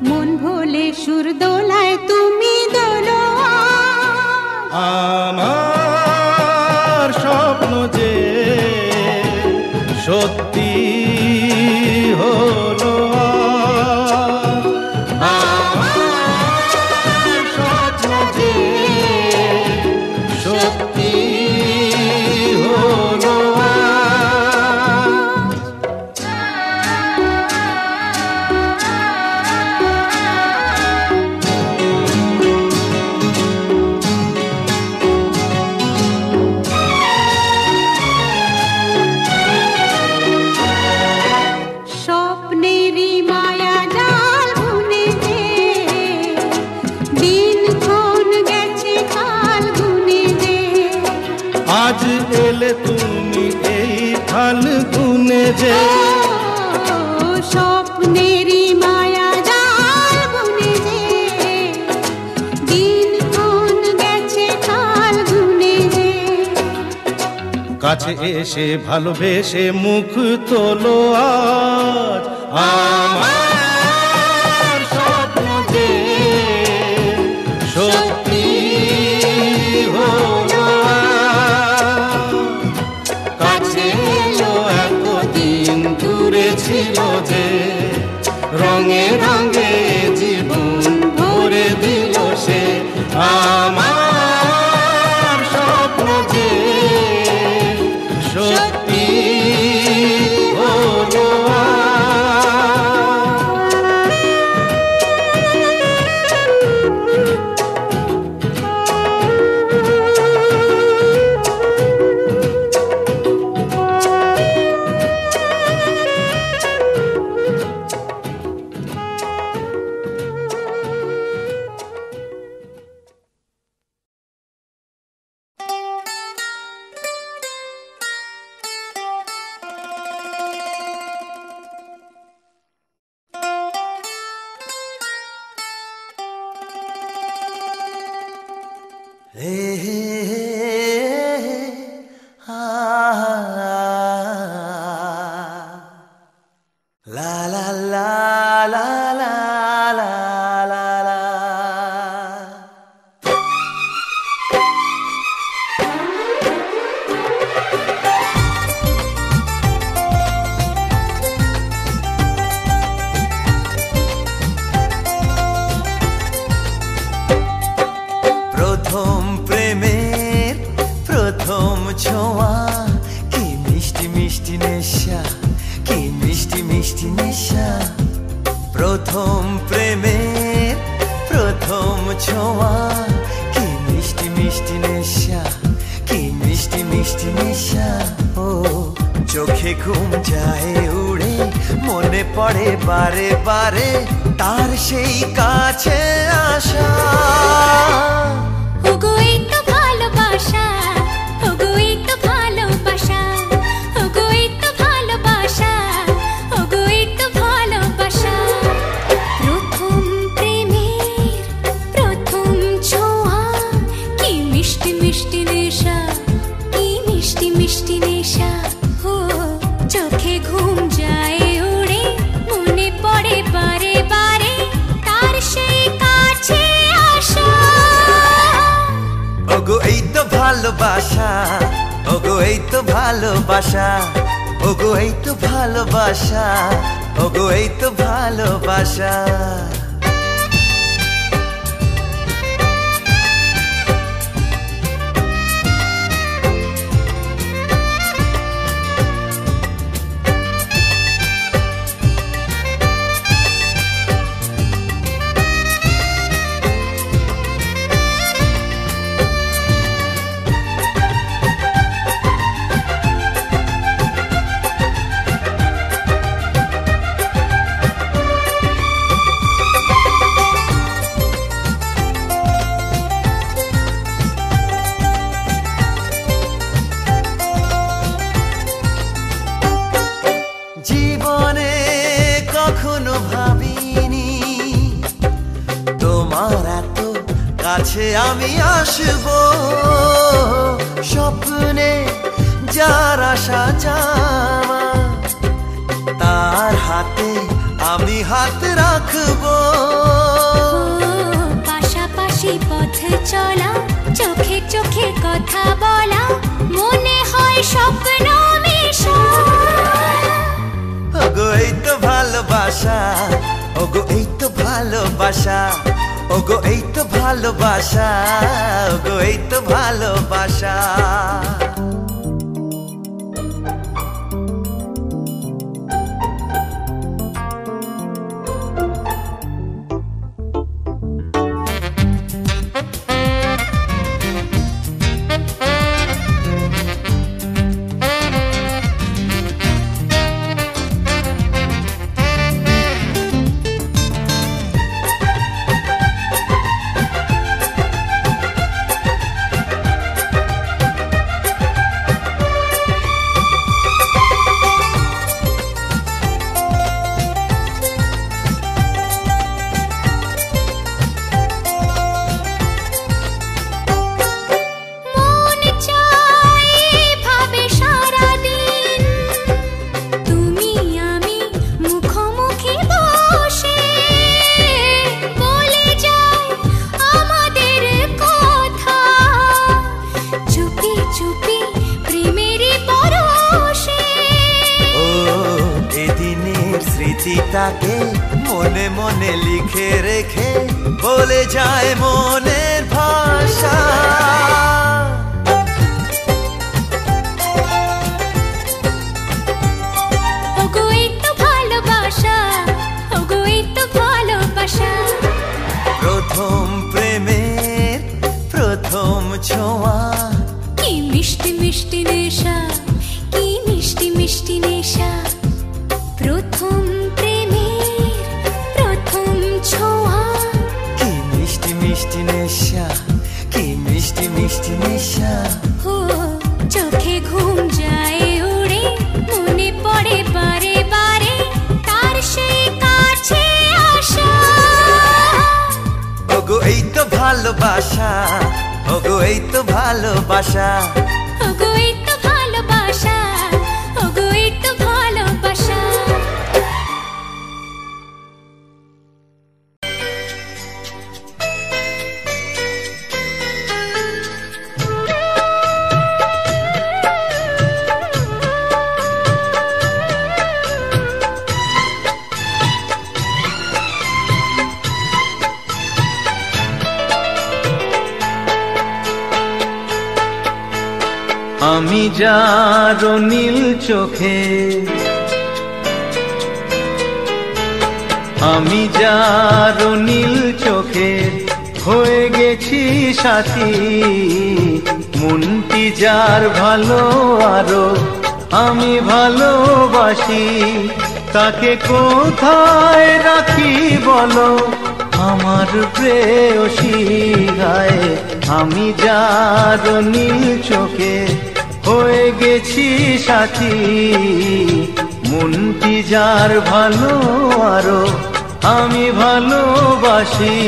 মন ভোলে সুর দোলায় তুমি দোলো, আমার স্বপ্ন যে সত্যি হলো, আমার স্বপ্ন যে সত্যি হলো। স্বপ্নেরই মায়া জাল বুনে যে দিন ক্ষণ গেছে কাল গুনে যে, আজ এলে তুমি এই ফাল্গুনে যে, স্বপ্নেরই মায়া জাল বুনে যে দিন ক্ষণ গেছে কাল গুনে যে। কাছে এসে ভালোবেসে মুখ তোলো আজ, আমার স্বপ্ন যে সত্যি হলো। কাছে এলো এতদিন দূরে ছিল যে, রঙে রঙে জীবন ভরে দিল সে। আমার স্বপ্ন যে সত্যি হলো। La la la la la la la la. প্রথম প্রেমের প্রথম ছোঁয়া, কি মিষ্টি মিষ্টি নেশা, কি মিষ্টি মিষ্টি নেশা। প্রথম প্রেমের প্রথম ছোঁয়া, কি মিষ্টি মিষ্টি নেশা, কি মিষ্টি মিষ্টি নেশা। ও চোখে ঘুম যায় উড়ে, মনে পড়ে বারে বারে তার সেই কাছে আসা। ওগো এই তো ভালোবাসা, ওগো এই তো ভালোবাসা, ওগো এই তো ভালোবাসা, ওগো এই তো ভালোবাসা। প্রথম প্রেমের প্রথম ছোঁয়া, কি মিষ্টি মিষ্টি নেশা, কি মিষ্টি মিষ্টি নেশা। ও চোখে ঘুম যায় উড়ে, মনে পড়ে বারে বারে তার সেই কাছে আসা। ওগো এই তো ভালোবাসা, ওগো এই তো ভালোবাসা, ওগো এই তো ভালোবাসা, ওগো এই তো ভালোবাসা। কাছে আমি আসবো, স্বপ্নে যার আশা যাওয়া, তার হাতে আমি হাত রাখবো। পাশাপাশি পথ চলা, চোখে চোখে কথা বলা, মনে হয় স্বপ্ন মেশা। ওগো এই তো ভালোবাসা, ওগো এই তো ভালোবাসা, ওগো এই তো ভালোবাসা, ওগো এই তো ভালোবাসা। স্মৃতিটাকে মনে মনে লিখে রেখে বলে যায় মনের ভাষা। ওগো এই তো ভালোবাসা, ওগো এই তো ভালোবাসা। প্রথম প্রেমের প্রথম ছোঁয়া, কি মিষ্টি মিষ্টি নেশা, কি মিষ্টি মিষ্টি নেশা। প্রথম প্রেমের প্রথম ছোঁয়া, কি মিষ্টি মিষ্টি নেশা, কি মিষ্টি মিষ্টি নেশা। ও চোখে ঘুম যায় উড়ে, মনে পড়ে বারে বারে তার সেই কাছে আসা। ওগো এই তো ভালোবাসা, ওগো এই তো ভালোবাসা, ওগো এই তো ভালোবাসা, ওগো এই তো ভালোবাসা। আমি যার নীল চোখে, আমি যার নীল চোখে হয়ে গেছি সাথী। মনটি যার ভালো আরো আমি ভালোবাসি, তাকে কোথায় রাখি বলো আমার প্রেয়সী গায়ে। আমি যার নীল চোখে হয়ে গেছি সাথী, মনটি যার ভালো আরো আমি ভালোবাসি।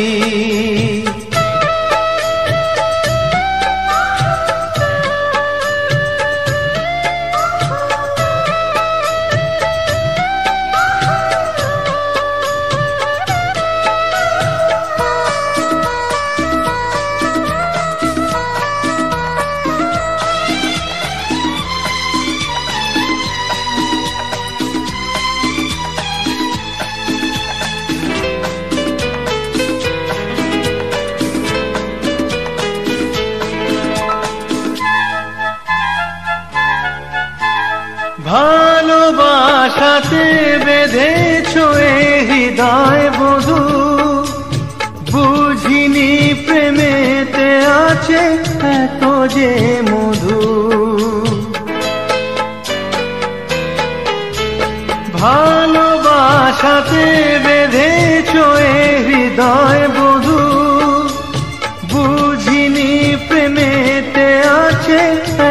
ভালোবাসাতে বেঁধেছ এ হৃদয় বধূ, বুঝিনি প্রেমেতে আছে এত যে মধু। ভালোবাসাতে বেঁধেছ এ হৃদয় বধূ, বুঝিনি প্রেমেতে আছে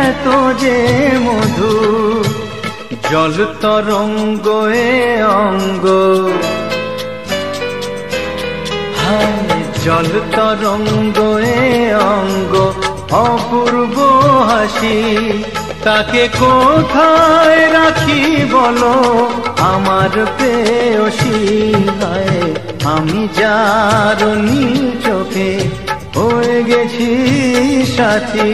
এত যে মধু। জল তরঙ্গ এ অঙ্গ, হায় জল তরঙ্গ এ অঙ্গ অপূর্ব হাসি, তাকে কোথায় রাখি বলো আমার প্রেয়সী। হায় আমি যার নীল চোখে হয়ে গেছি সাথী।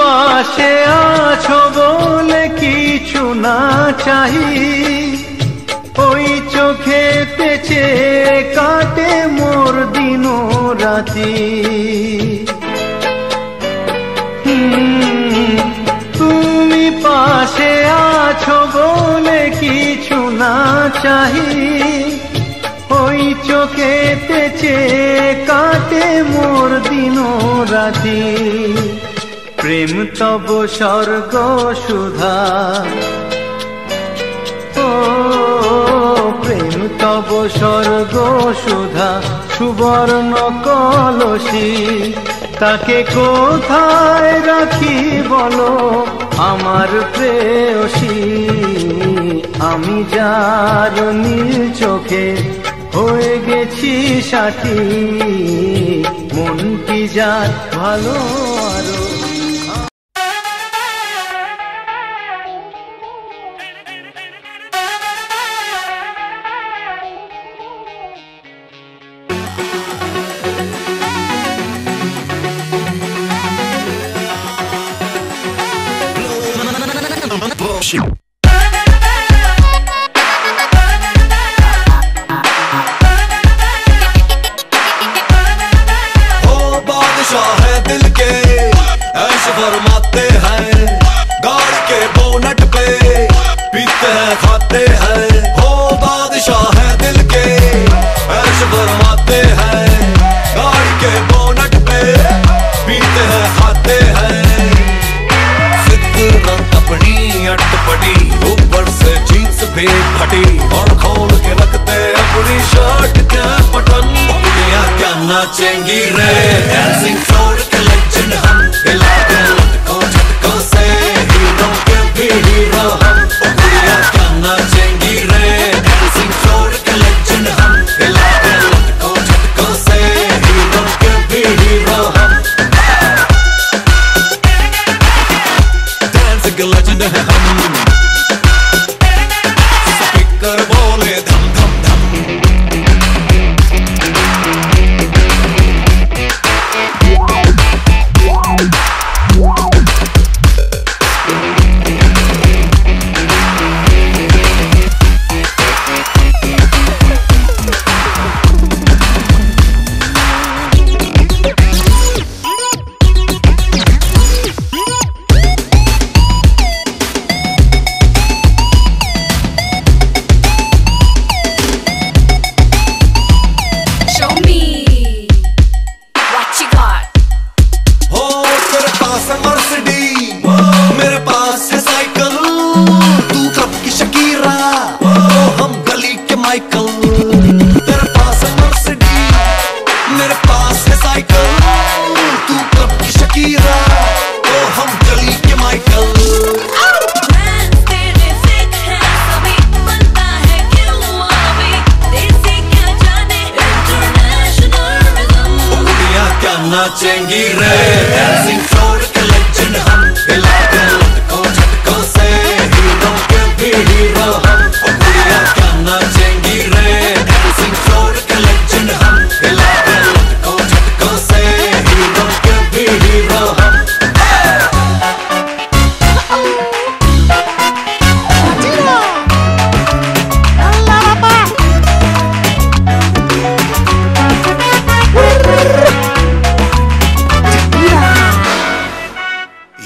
পাশে আছো বলে কিছু না চাহি, ওই চোখেতে চেয়ে কাটে মোর দিন রাতি। তুমি পাশে আছো বলে কিছু না চাহি, ওই চোখেতে চেয়ে কাটে মোর দিন রাতি। প্রেম তব স্বর্গ সুধা, ও প্রেম তব স্বর্গ সুধা সুবর্ণ কলসী, তাকে কোথায় রাখি বলো আমার প্রেয়সী। আমি যার নীল চোখে হয়ে গেছি সাথী, মন কি যার ভালো আরো। फरमाते हैं गाड़ी के बोनट पे पीते हैं खाते हैं, हो बादशाह है दिल के ऐश फरमाते हैं गाड़ी के बोनट पे पीते हैं खाते हैं। फितरत अपनी अटपटी ऊपर से जींस भी फटी और खोल के रखते अपनी शर्ट के बटन। दुनिया क्या नाचेंगी रे डांसिंग फ्लोर के लेजेंड हम, हिला के लटको झटको से हीरो के भी हीरो हम। दुनिया क्या नाचेंगी रे डांसिंग फ्लोर के लेजेंड हम, हिला के लटको झटको से हीरो के भी हीरो हम। डांसिंग के लेजेंड है हम, स्पीकर बोले धम धम धम। नाचेंगी रे डांसिंग फ्लोर के लेजेंड हम, हिला के लटको झटको से हीरो के भी हीरो हम। दुनिया क्या नाचेंगी रे डांसिंग फ्लोर के लेजेंड हम, हिला के लटको झटको से हीरो के भी हीरो हम।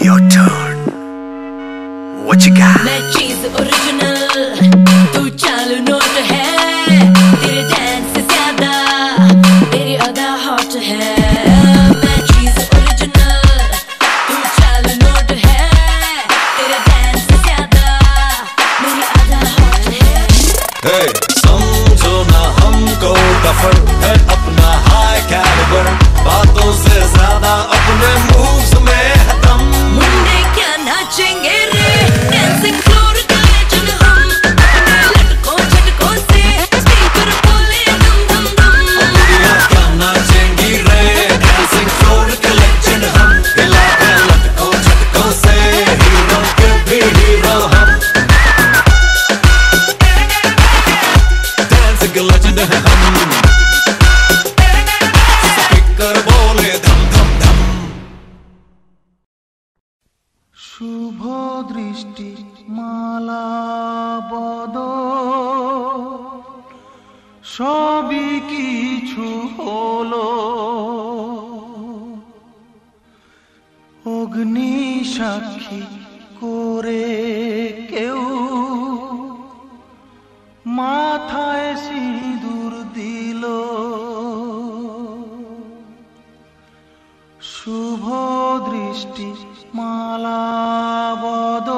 Your turn. What you got? मैं चीज ओरिजिनल, तू चालू नोट है, तेरे डांस से ज्यादा শুভ দৃষ্টি মালা বদ সবই কিছু হলো, অগ্নি সাক্ষী করে কেউ মাথায় সিঁদুর দিল, শুভ দৃষ্টি মালা বদ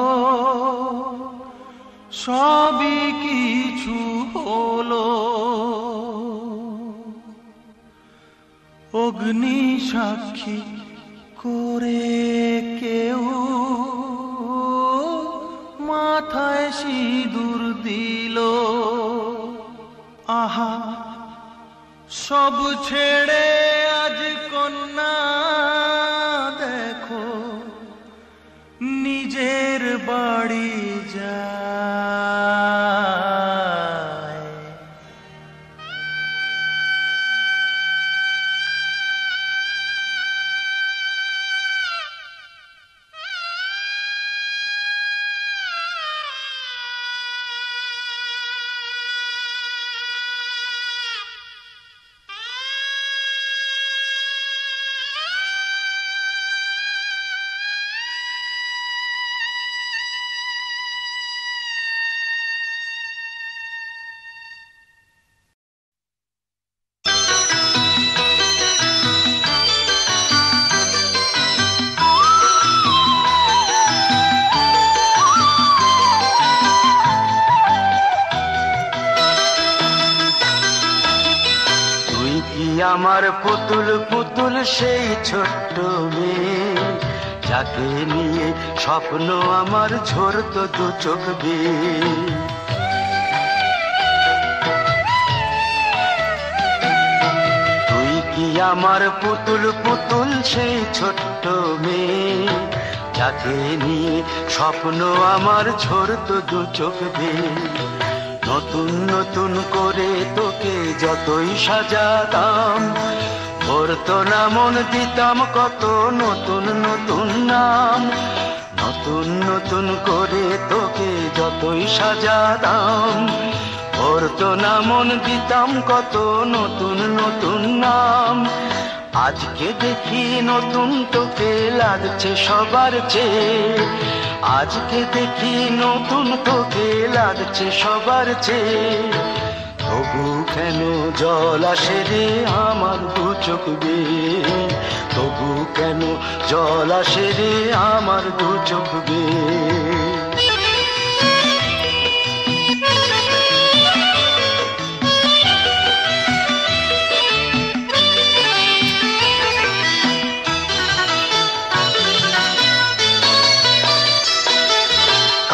সবই কিছু হলো, অগ্নি সাক্ষী করে কেউ মাথায় সিঁদুর দিল। আহা সব ছেড়ে আজ কন্যা দেখো নিজের বাড়ি যায়। আমার পুতুল পুতুল সেই ছোট্ট মেয়ে, যাকে নিয়ে স্বপ্ন আমার ঝরতো দু চোখ বেয়ে। তুই কি আমার পুতুল পুতুল সেই ছোট্ট মেয়ে, যাকে নিয়ে স্বপ্ন আমার ঝরতো দু চোখ বেয়ে। নতুন নতুন করে তোকে যতই সাজাতাম, ভরতো না মন দিতাম কত নতুন নতুন নাম। নতুন নতুন করে তোকে যতই সাজাতাম, ভরতো না মন দিতাম কত নতুন নতুন নাম। আজকে দেখি নতুন তোকে লাগছে সবার চেয়ে, আজকে দেখি নতুন তোকে লাগছে সবার চেয়ে। তবু কেন জল আসে রে আমার দু চোখ বেয়ে, তবু কেন জল আসে রে আমার দু চোখ বেয়ে।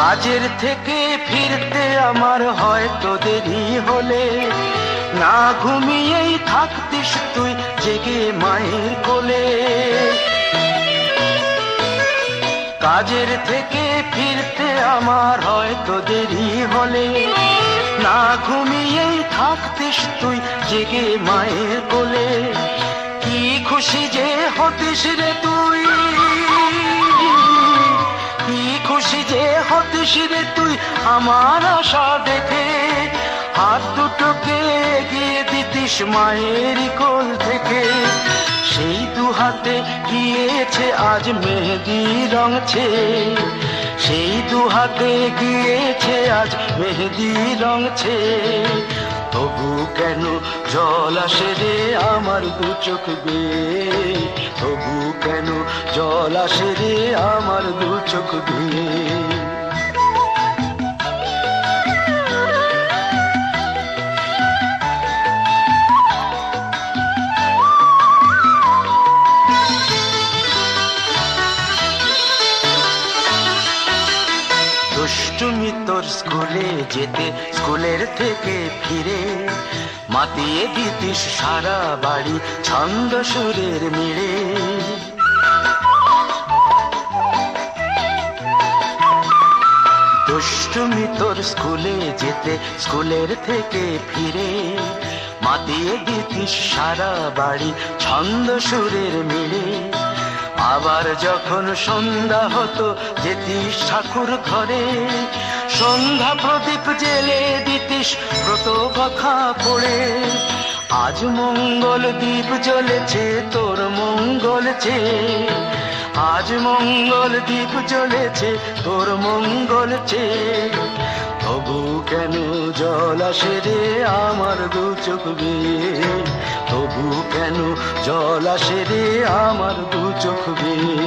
কাজের থেকে ফিরতে আমার হয়তো দেরি হলে, না ঘুমিয়েই থাকতিস তুই জেগে মায়ের কোলে। কাজের থেকে ফিরতে আমার হয়তো দেরি হলে, না ঘুমিয়েই থাকতিস তুই জেগে মায়ের কোলে। কি খুশি যে হতিস রে তুই, কি খুশি যে হতিস রে তুই আমার আশা দেখে। হাত দুটোকে এগিয়ে দিতিস মায়ের কোল থেকে, সেই দু হাতে গিয়েছে আজ মেহেদি রঙছে, সেই দু হাতে গিয়েছে আজ মেহেদি রঙছে। তবু কেন জল আসে রে আমার দু চোখ বেয়ে, তবু কেন জল আসে রে আমার দু চোখ বেয়ে। দুষ্টুমি তোর স্কুলে যেতে, স্কুলের থেকে ফিরে মাতিয়ে দিতিস সারা বাড়ি ছন্দ সুরের মিড়ে। দুষ্টুমি তোর স্কুলে যেতে, স্কুলের থেকে ফিরে মাতিয়ে দিতিস সারা বাড়ি ছন্দ সুরের মিড়ে। আবার যখন সন্ধ্যা হতো যেতিস ঠাকুর ঘরে, সন্ধ্যা প্রদীপ জেলে দিতিস ব্রত কথা পড়ে। আজ মঙ্গল দ্বীপ জ্বলেছে তোর মঙ্গল চেয়ে, আজ মঙ্গল দ্বীপ জ্বলেছে তোর মঙ্গল চেয়ে। তবু কেন জল আসে রে আমার দু চোখ বেয়ে, তবু কেন জল আসে রে আমার দু চোখ বেয়ে।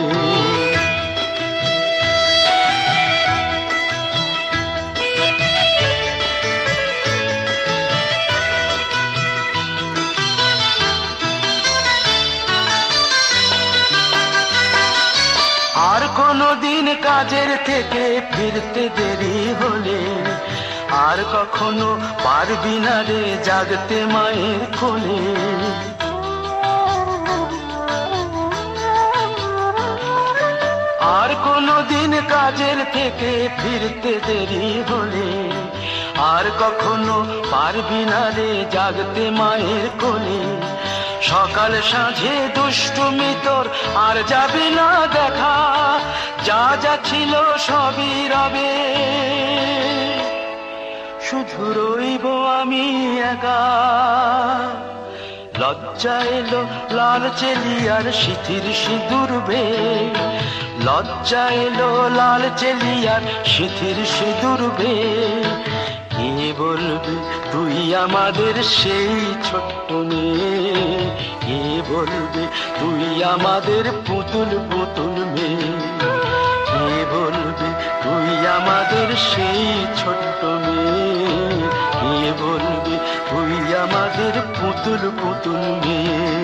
আর কোনদিন কাজের থেকে ফিরতে দেরি হলে, আর কখনো পারবি না রে জাগতে মায়ের কোলে। আর কোনদিন কাজের থেকে ফিরতে দেরি হলে, আর কখনো পারবি না রে জাগতে মায়ের কোলে। সকাল সাঁঝে দুষ্টুমি তোর আর যাবি না দেখা, যা যা ছিল সবই রবে, শুধু রইব আমি একা। লজ্জা এলো লাল চেলিয়ার সিথির সিঁদুর বে, লজ্জা এলো লাল চেলিয়ার সিথির সিঁদুর বে। কে বলবি তুই আমাদের সেই ছোট্ট মেয়ে, কে বলবি তুই আমাদের পুতুল পুতুল মেয়ে, কে বলবি তুই আমাদের সেই ছোট্ট মেয়ে, কে বলবি তুই আমাদের পুতুল পুতুল মেয়ে।